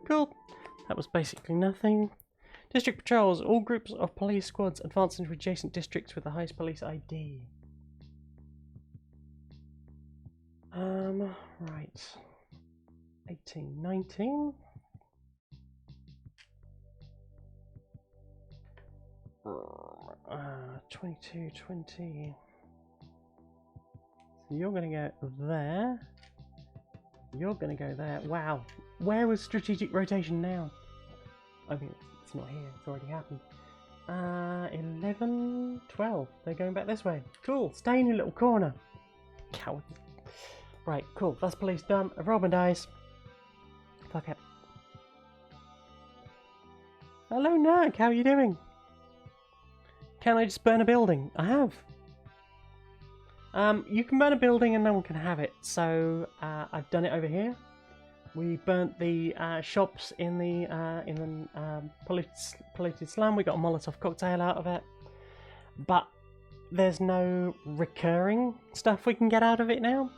Cool. That was basically nothing. District patrols. All groups of police squads advance into adjacent districts with the highest police ID. Right. 18, 19. 22, 20. So you're going to go there. You're going to go there. Wow. Where was strategic rotation now? I mean, it's not here. It's already happened. 11, 12. They're going back this way. Cool. Stay in your little corner. Coward. Right, cool. That's police done. If Robin dies. Fuck it. Hello, Nurk. How are you doing? Can I just burn a building? I have. You can burn a building and no one can have it. So I've done it over here. We burnt the shops in the polluted slum. We got a Molotov cocktail out of it, but there's no recurring stuff we can get out of it now,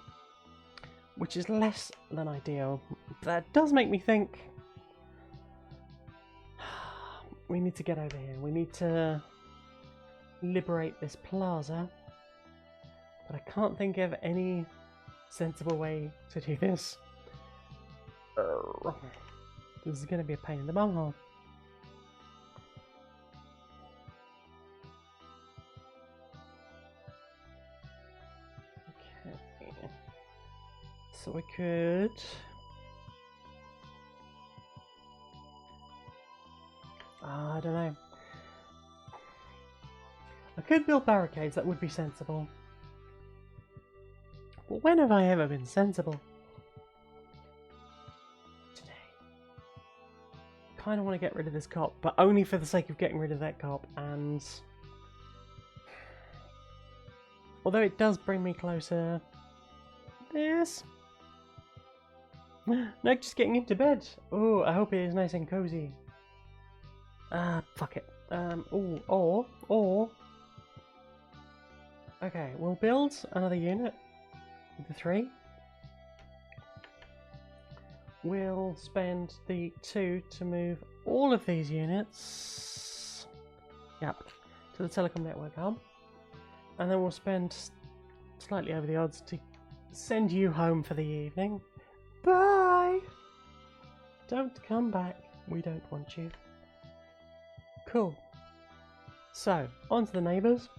which is less than ideal. That does make me think we need to get over here. We need to liberate this plaza, but I can't think of any sensible way to do this. This is going to be a pain in the bunghole. Okay. So we could... I don't know. I could build barricades, that would be sensible. But when have I ever been sensible? Kind of want to get rid of this cop, but only for the sake of getting rid of that cop. And although it does bring me closer, this no, just getting into bed. Oh, I hope it is nice and cozy. Fuck it. Or okay, we'll build another unit. The 3. We'll spend the 2 to move all of these units, yep, to the telecom network hub, and then we'll spend slightly over the odds to send you home for the evening. Bye! Don't come back, we don't want you. Cool. So, on to the neighbours.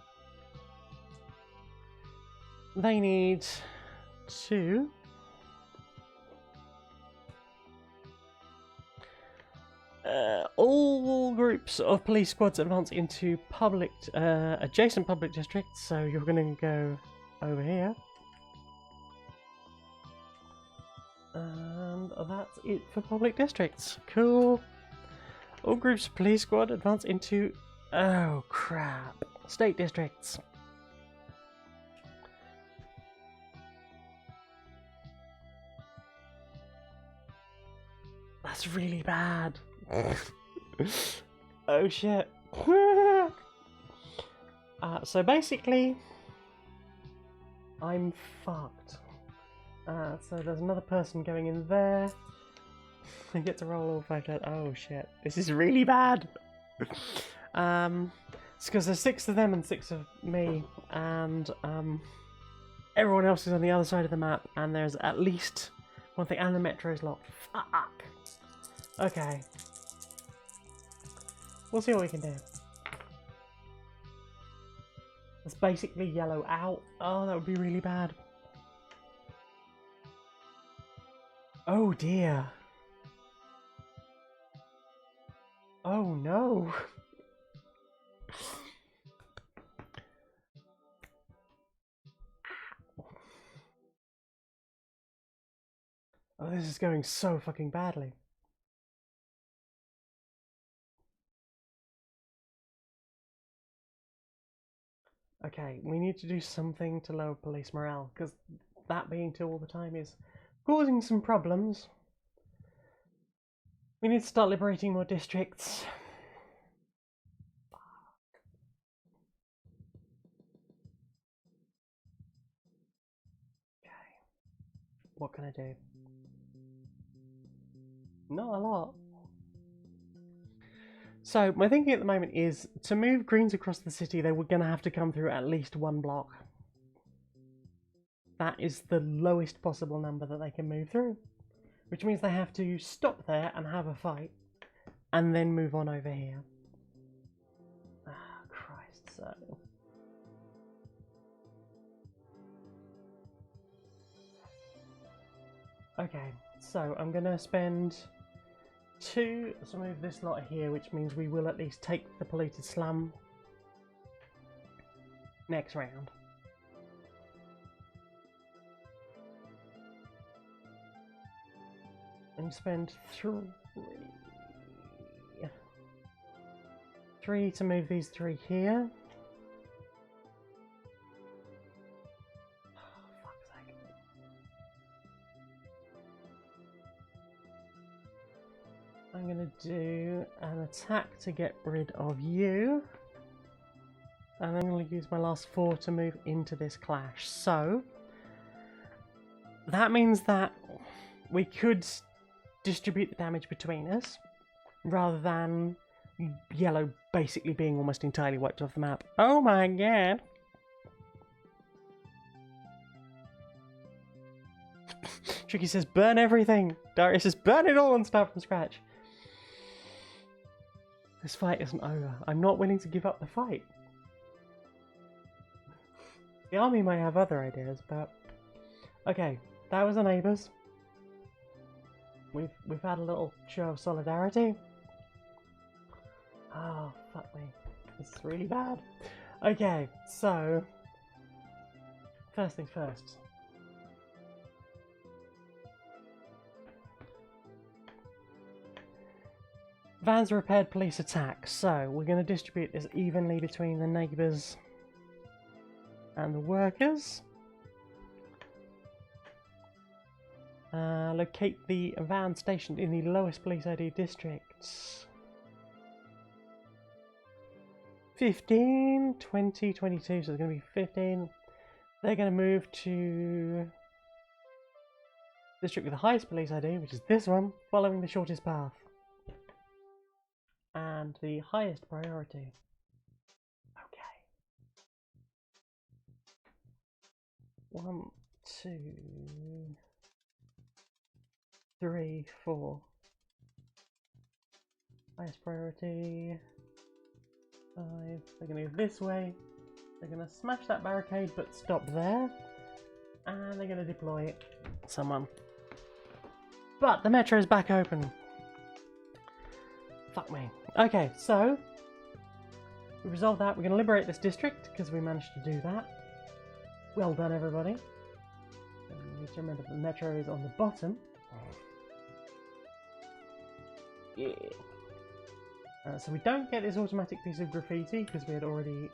They need 2. All groups of police squads advance into adjacent public districts, so you're going to go over here. And that's it for public districts. Cool. All groups of police squad advance into... oh crap. State districts. That's really bad. Oh shit. So basically, I'm fucked. So there's another person going in there. I get to roll all 5 dice. Oh shit. This is really bad. It's because there's 6 of them and 6 of me, and everyone else is on the other side of the map, and there's at least one thing, and the metro's locked. Fuck. Okay. We'll see what we can do. It's basically yellow out. Oh, that would be really bad. Oh dear. Oh no. Oh, this is going so fucking badly. Okay, we need to do something to lower police morale, because that being 2 all the time is causing some problems. We need to start liberating more districts. Okay. What can I do? Not a lot. So, my thinking at the moment is, to move Greens across the city, they were going to have to come through at least 1 block. That is the lowest possible number that they can move through. Which means they have to stop there and have a fight, and then move on over here. Ah, Christ, so... Okay, so I'm gonna spend 2 to move this lot here, which means we will at least take the polluted slum next round. And spend 3 to move these 3 here. Oh, fuck's sake. I'm gonna do an attack to get rid of you. And I'm going to use my last 4 to move into this clash. So that means that we could distribute the damage between us, rather than yellow basically being almost entirely wiped off the map. Oh my god! Tricky says burn everything! Darius says burn it all and start from scratch. This fight isn't over. I'm not willing to give up the fight. The army might have other ideas, but... Okay, that was the neighbours. We've had a little show of solidarity. Oh, fuck me. This is really bad. Okay, so... First things first. Vans repaired, police attack. So, we're going to distribute this evenly between the neighbours and the workers. Locate the van stationed in the lowest police ID districts. 15, 20, 22, so it's going to be 15. They're going to move to district with the highest police ID, which is this one, following the shortest path. And the highest priority. Okay. 1, 2, 3, 4. Highest priority. 5. They're going to go this way. They're going to smash that barricade but stop there. And they're going to deploy someone. But the metro is back open. Fuck me. Okay, so we resolved that. We're going to liberate this district because we managed to do that. Well done, everybody. You need to remember that the metro is on the bottom. Yeah. So we don't get this automatic piece of graffiti because we had already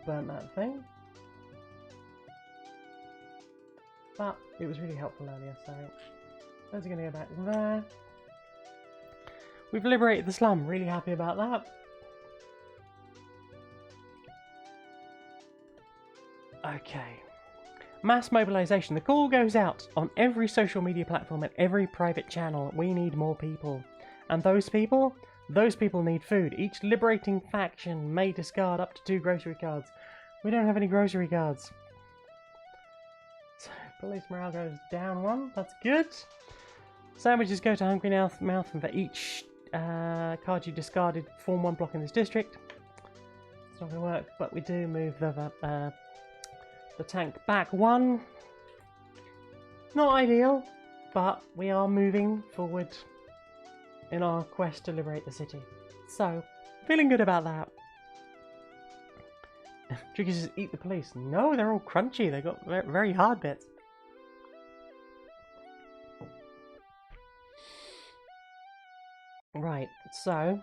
burnt that thing. But it was really helpful earlier, so those are going to go back there. We've liberated the slum, really happy about that. Okay. Mass mobilisation. The call goes out on every social media platform and every private channel. We need more people. And those people need food. Each liberating faction may discard up to 2 grocery cards. We don't have any grocery cards. So, police morale goes down 1. That's good. Sandwiches go to Hungry Mouth, and for each card you discarded, form 1 block in this district. It's not going to work, but we do move the tank back 1. Not ideal, but we are moving forward in our quest to liberate the city. So, feeling good about that. Tricky says eat the police. No, they're all crunchy. They got very hard bits. Right, so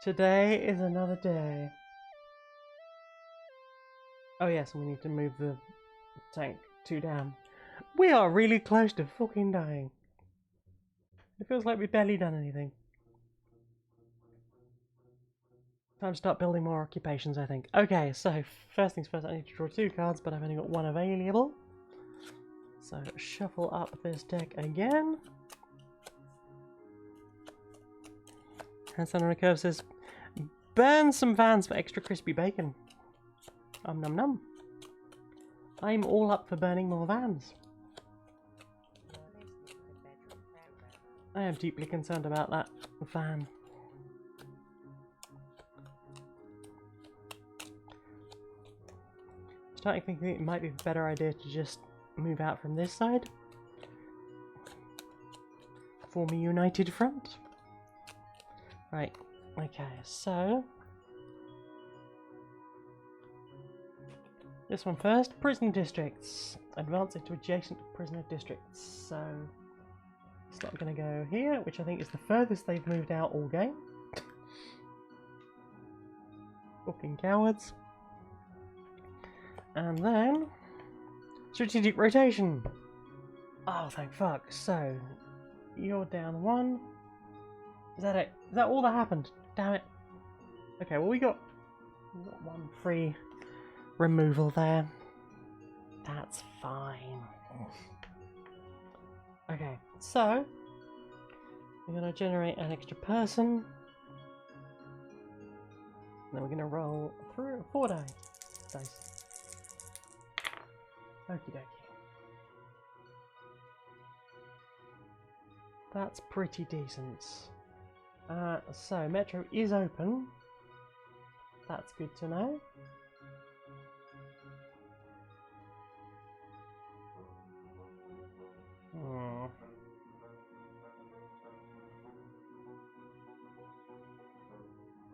today is another day. Oh yes, and we need to move the tank 2 down. We are really close to fucking dying. It feels like we've barely done anything. Time to start building more occupations, I think. Okay, so first things first, I need to draw 2 cards, but I've only got 1 available. So shuffle up this deck again. Handstand on a Curve says, burn some vans for extra crispy bacon. Num num. I'm all up for burning more vans. I am deeply concerned about that van. Starting thinking it might be a better idea to just move out from this side. form a united front. Right, okay, so this one first. Prison districts. Advance into adjacent prisoner districts. So it's not going to go here, which I think is the furthest they've moved out all game. Fucking cowards. And then strategic rotation. Oh, thank fuck. So you're down one. Is that it? Is that all that happened? Damn it. Okay, well we got one free removal there. That's fine. Okay, so we're going to generate an extra person. Then we're going to roll 4 dice. Okie dokie. That's pretty decent. So Metro is open. That's good to know.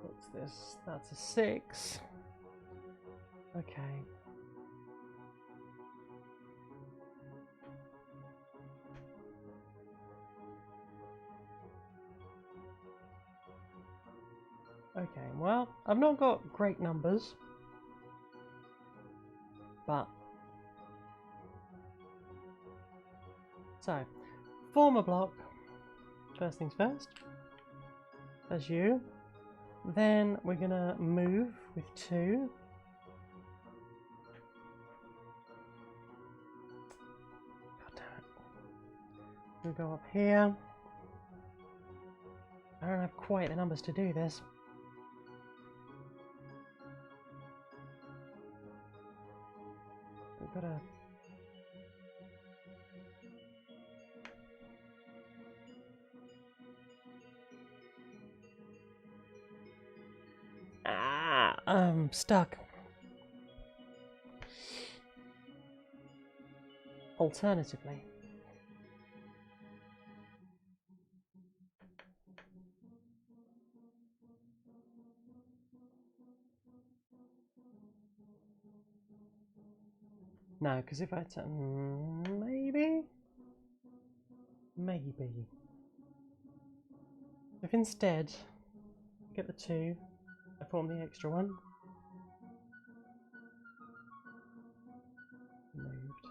What's this? That's a 6. Okay. Okay, well, I've not got great numbers, but so form a block. First things first. That's you. Then we're gonna move with 2. God damn it. We'll go up here. I don't have quite the numbers to do this. We've got to... stuck. Alternatively. No, because if I turn... maybe? Maybe. If instead, get the 2, I form the extra one. Moved.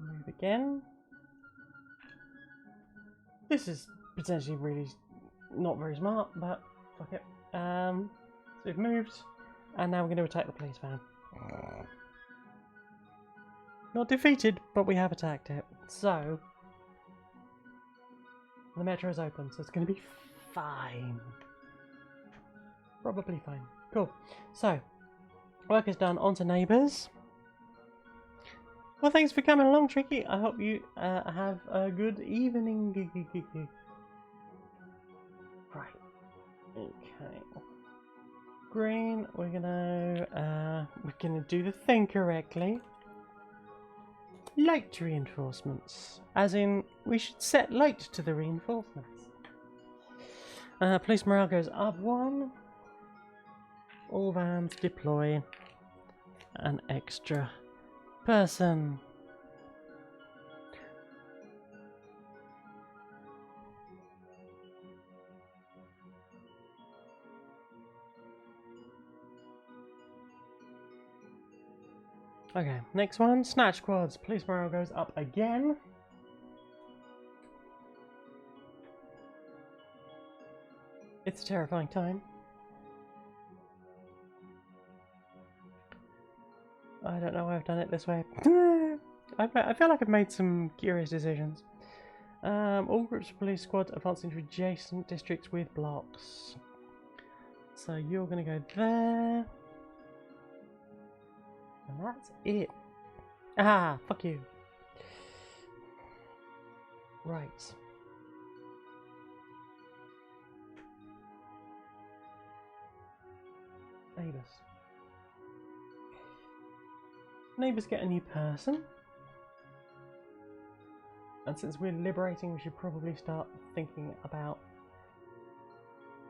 Move again. This is potentially really not very smart, but fuck it. So we've moved, and now we're going to attack the police van. Not defeated, but we have attacked it. So the metro is open, so it's going to be fine. Probably fine. Cool. So work is done. On to neighbours. Well, thanks for coming along, Tricky. I hope you have a good evening. Right. Okay. Green. We're gonna do the thing correctly. Light reinforcements, as in we should set light to the reinforcements. Police morale goes up 1. All vans deploy an extra person. Okay, next one, snatch squads. Police morale goes up again. It's a terrifying time. I don't know why I've done it this way. I feel like I've made some curious decisions. All groups of police squads advance into adjacent districts with blocks. So you're going to go there. And that's it. Ah, fuck you. Right. Neighbours. Neighbours get a new person. And since we're liberating, we should probably start thinking about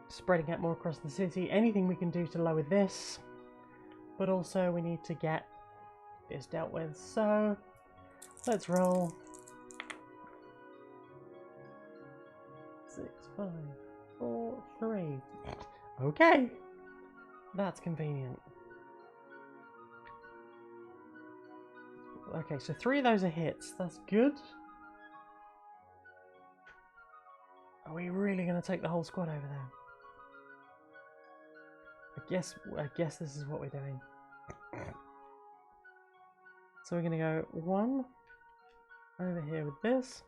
spreading out more across the city. Anything we can do to lower this. But also we need to get this dealt with. So let's roll. 6, 5, 4, 3. Okay. That's convenient. Okay, so 3 of those are hits. That's good. Are we really going to take the whole squad over there? I guess this is what we're doing. So we're going to go 1 over here with this.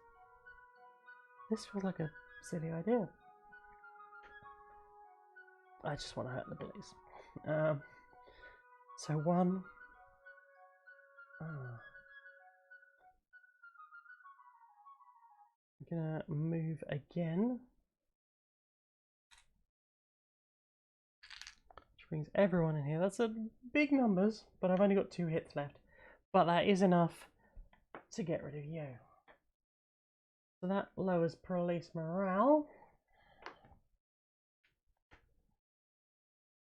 This feels like a silly idea. I just want to hurt the police. So 1. I'm gonna move again, which brings everyone in here. That's a big numbers, but I've only got 2 hits left. But that is enough to get rid of you. So that lowers police morale,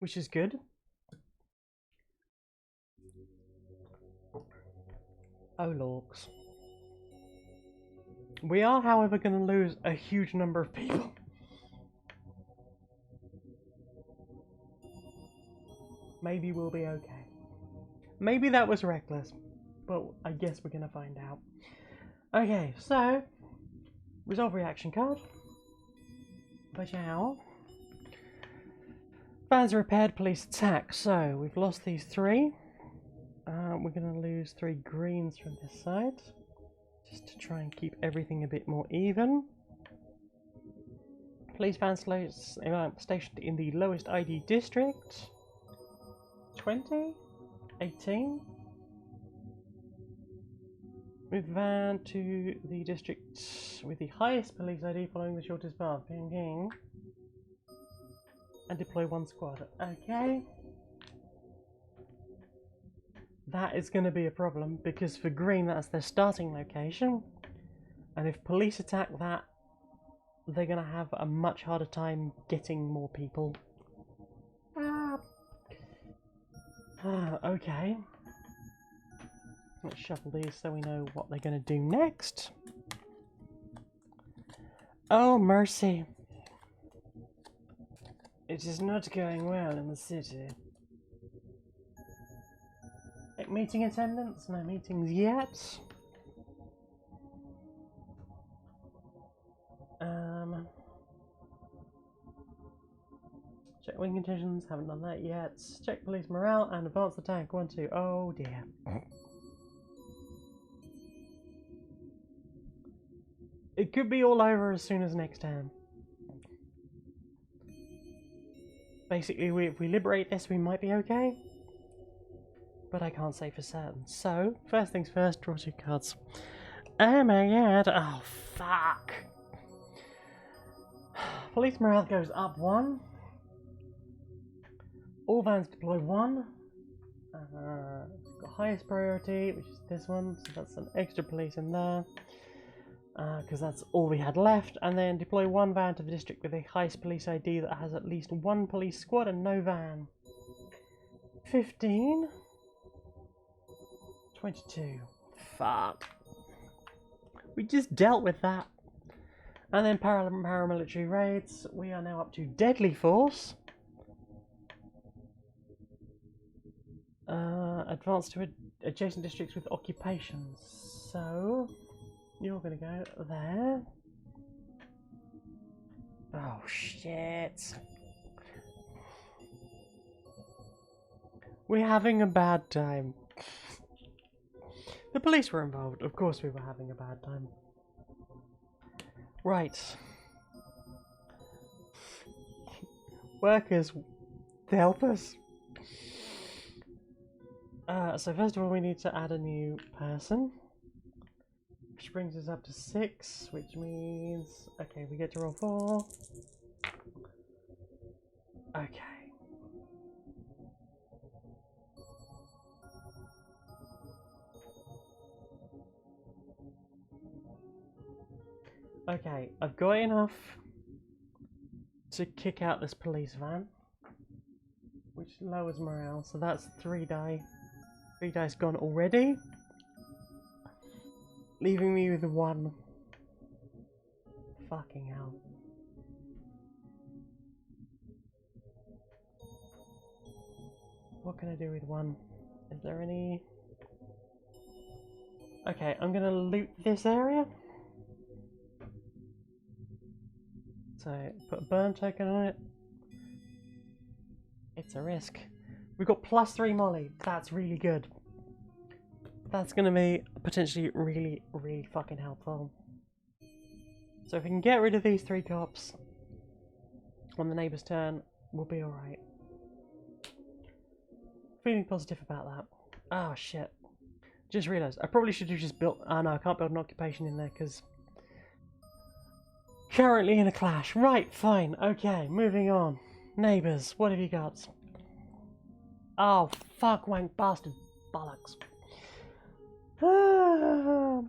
which is good. Oh, lorks. We are, however, going to lose a huge number of people. Maybe we'll be okay. Maybe that was reckless, but I guess we're going to find out. Okay, so resolve reaction card. Bajau. Vans are repaired, police attack. So we've lost these 3. We're going to lose 3 greens from this side. Just to try and keep everything a bit more even. Police van stationed in the lowest ID district. 20? 18? Move van to the district with the highest police ID following the shortest path. Ping ping. And deploy 1 squad. Okay. That is going to be a problem because for green that's their starting location, and if police attack that, they're going to have a much harder time getting more people. Okay. Let's shuffle these so we know what they're going to do next. Oh mercy. It is not going well in the city. Meeting attendance? No meetings yet. Check wing conditions, haven't done that yet. Check police morale and advance the tank. 1, 2. Oh dear. It could be all over as soon as next turn. Basically, if we liberate this, we might be okay. But I can't say for certain. So, first things first, draw 2 cards. Oh my god. Oh, fuck. Police morale goes up 1. All vans deploy 1. Got highest priority, which is this one. So that's an extra police in there. Because that's all we had left. And then deploy 1 van to the district with the highest police ID that has at least 1 police squad and no van. 15. 22. Fuck. We just dealt with that. And then paramilitary raids. We are now up to deadly force. Advance to adjacent districts with occupations. So you're gonna go there. Oh shit. We're having a bad time. The police were involved. Of course we were having a bad time. Right. Workers, help us. So first of all we need to add a new person. Which brings us up to 6, which means... Okay, we get to roll 4. Okay. Okay, I've got enough to kick out this police van, which lowers morale, so that's 3 die. 3 dice gone already, leaving me with 1. Fucking hell. What can I do with 1? Is there any... Okay, I'm gonna loot this area. So, put a burn token on it. It's a risk. We've got +3 molly. That's really good. That's gonna be potentially really, really fucking helpful. So if we can get rid of these 3 cops on the neighbour's turn, we'll be alright. Feeling positive about that. Oh shit. Just realised, I probably should have just built... Oh no, I can't build an occupation in there because... Currently in a clash. Right, fine. Okay, moving on. Neighbours, what have you got? Oh, fuck, wank, bastard, bollocks. +1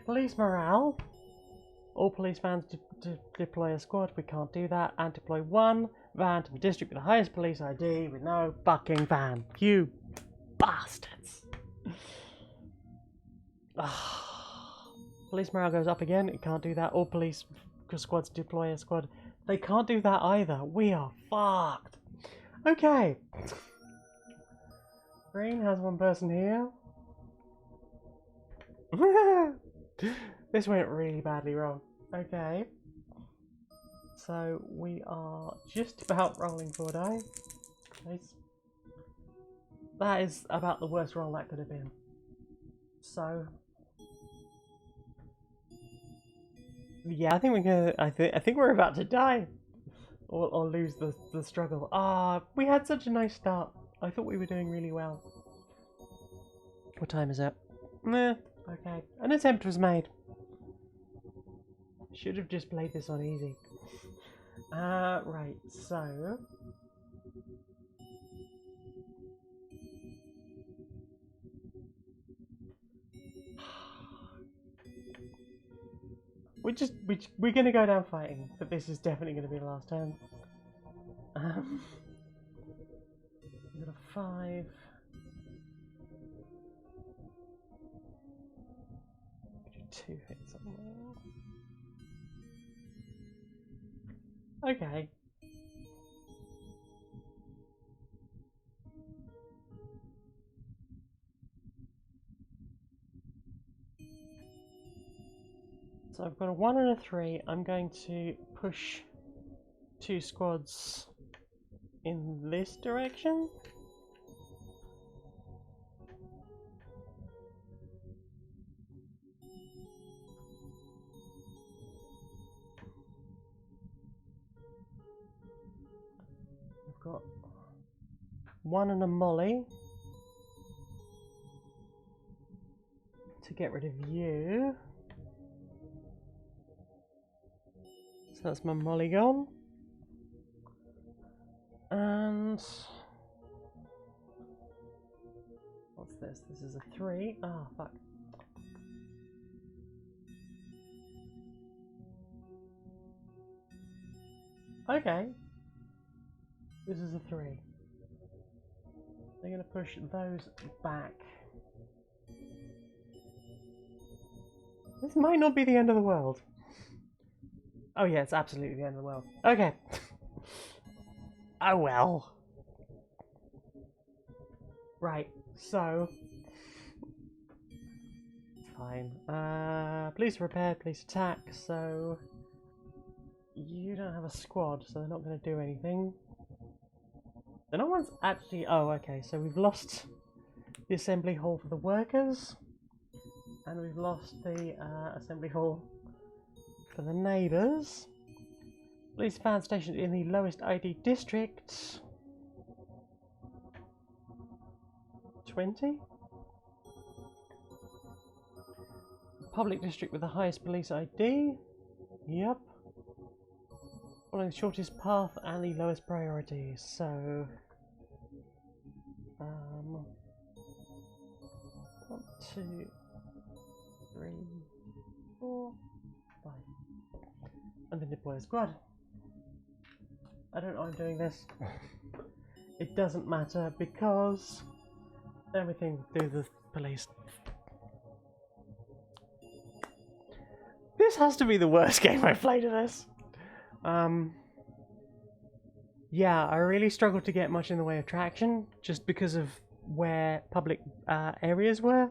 police morale. All police vans deploy a squad. We can't do that. And deploy 1 van to the district with the highest police ID with no fucking van. You bastards. Police morale goes up again. It can't do that. All police squads deploy a squad. They can't do that either. We are fucked. Okay. Green has 1 person here. This went really badly wrong. Okay. So we are just about rolling 4 die. Nice. That is about the worst roll that could have been. So yeah, I think we're gonna. I think we're about to die, or lose the struggle. Ah, we had such a nice start. I thought we were doing really well. What time is it? Meh. Okay, an attempt was made. Should have just played this on easy. Right. So. We're gonna go down fighting, but this is definitely gonna be the last turn. We've got a 5. Do 2 hits on there. Okay. So I've got a 1 and a 3. I'm going to push 2 squads in this direction. I've got 1 and a molly to get rid of you. So that's my molly gone. And what's this? This is a 3. Ah, fuck. Okay. This is a 3. They're going to push those back. This might not be the end of the world. Oh yeah, it's absolutely the end of the world. Okay. Oh well. Right, so... Fine. Police repair, police attack, so... You don't have a squad, so they're not going to do anything. No one's actually... Oh, okay, so we've lost the assembly hall for the workers. And we've lost the assembly hall for the neighbours. Police van stationed in the lowest ID district. 20? Public district with the highest police ID. Yep. Following the shortest path and the lowest priority. So 1, 2, 3, 4. deploy a squad. I don't know why I'm doing this. It doesn't matter because everything through the police. This has to be the worst game I've played of this. Yeah, I really struggled to get much in the way of traction just because of where public areas were.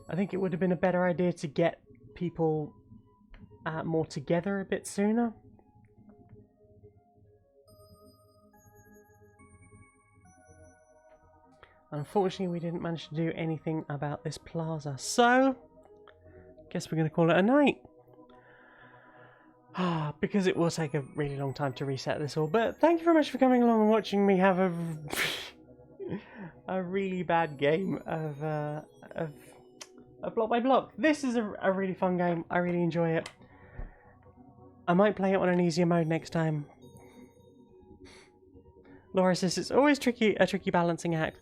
I think it would have been a better idea to get people more together a bit sooner. Unfortunately, we didn't manage to do anything about this plaza, so guess we're going to call it a night. Because it will take a really long time to reset this all, but thank you very much for coming along and watching me have a really bad game of Block by Block. This is a really fun game. I really enjoy it. I might play it on an easier mode next time. Laura says it's always a tricky balancing act.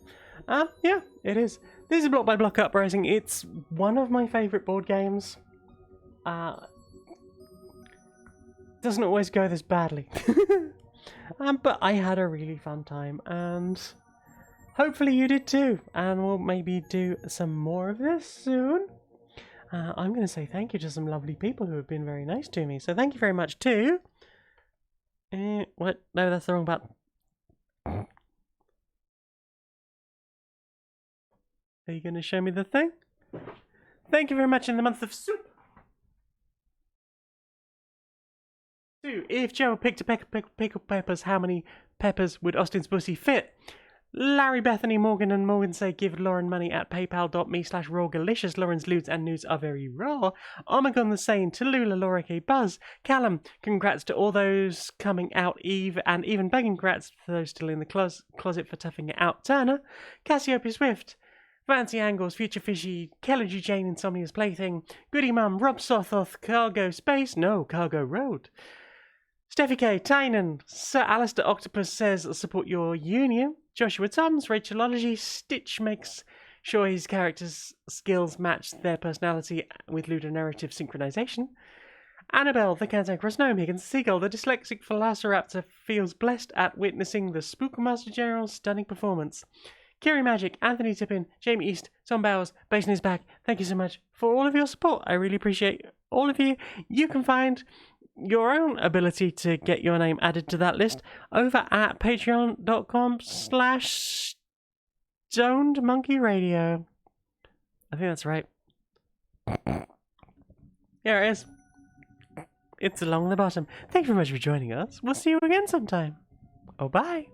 Yeah, it is. This is Block by Block Uprising. It's one of my favourite board games. Doesn't always go this badly. But I had a really fun time, and hopefully you did too. And we'll maybe do some more of this soon. I'm going to say thank you to some lovely people who have been very nice to me. So thank you very much too. What? No, that's the wrong button. Are you going to show me the thing? Thank you very much in the month of soup. If Joe picked a pickled peppers, how many peppers would Austin's pussy fit? Larry, Bethany, Morgan and Morgan say give Lauren money at paypal.me/rawgalicious. Lauren's loots and news are very raw. Omegon the Sane, Tallulah, Laura K. Buzz, Callum, congrats to all those coming out, Eve, and even begging congrats for those still in the closet for toughing it out, Turner, Cassiopeia Swift, Fancy Angles, Future Fishy, Kelly G. Jane, Insomnia's Plaything, Goody Mum, Rob Sothoth, Cargo Space, no, Cargo Road, Steffi K, Tynan, Sir Alistair Octopus says support your union, Joshua Toms, Rachelology, Stitch makes sure his character's skills match their personality with ludonarrative synchronization, Annabelle, the Cantankerous Gnome, Higgins Seagull, the dyslexic Velociraptor feels blessed at witnessing the Spookmaster General's stunning performance, Kiri Magic, Anthony Tippin, Jamie East, Tom Bowers, Basin is back. Thank you so much for all of your support. I really appreciate all of you. You can find your own ability to get your name added to that list over at patreon.com/stonedmonkeyradio. I think that's right. Here it is. It's along the bottom. Thank you very much for joining us. We'll see you again sometime. Oh, bye.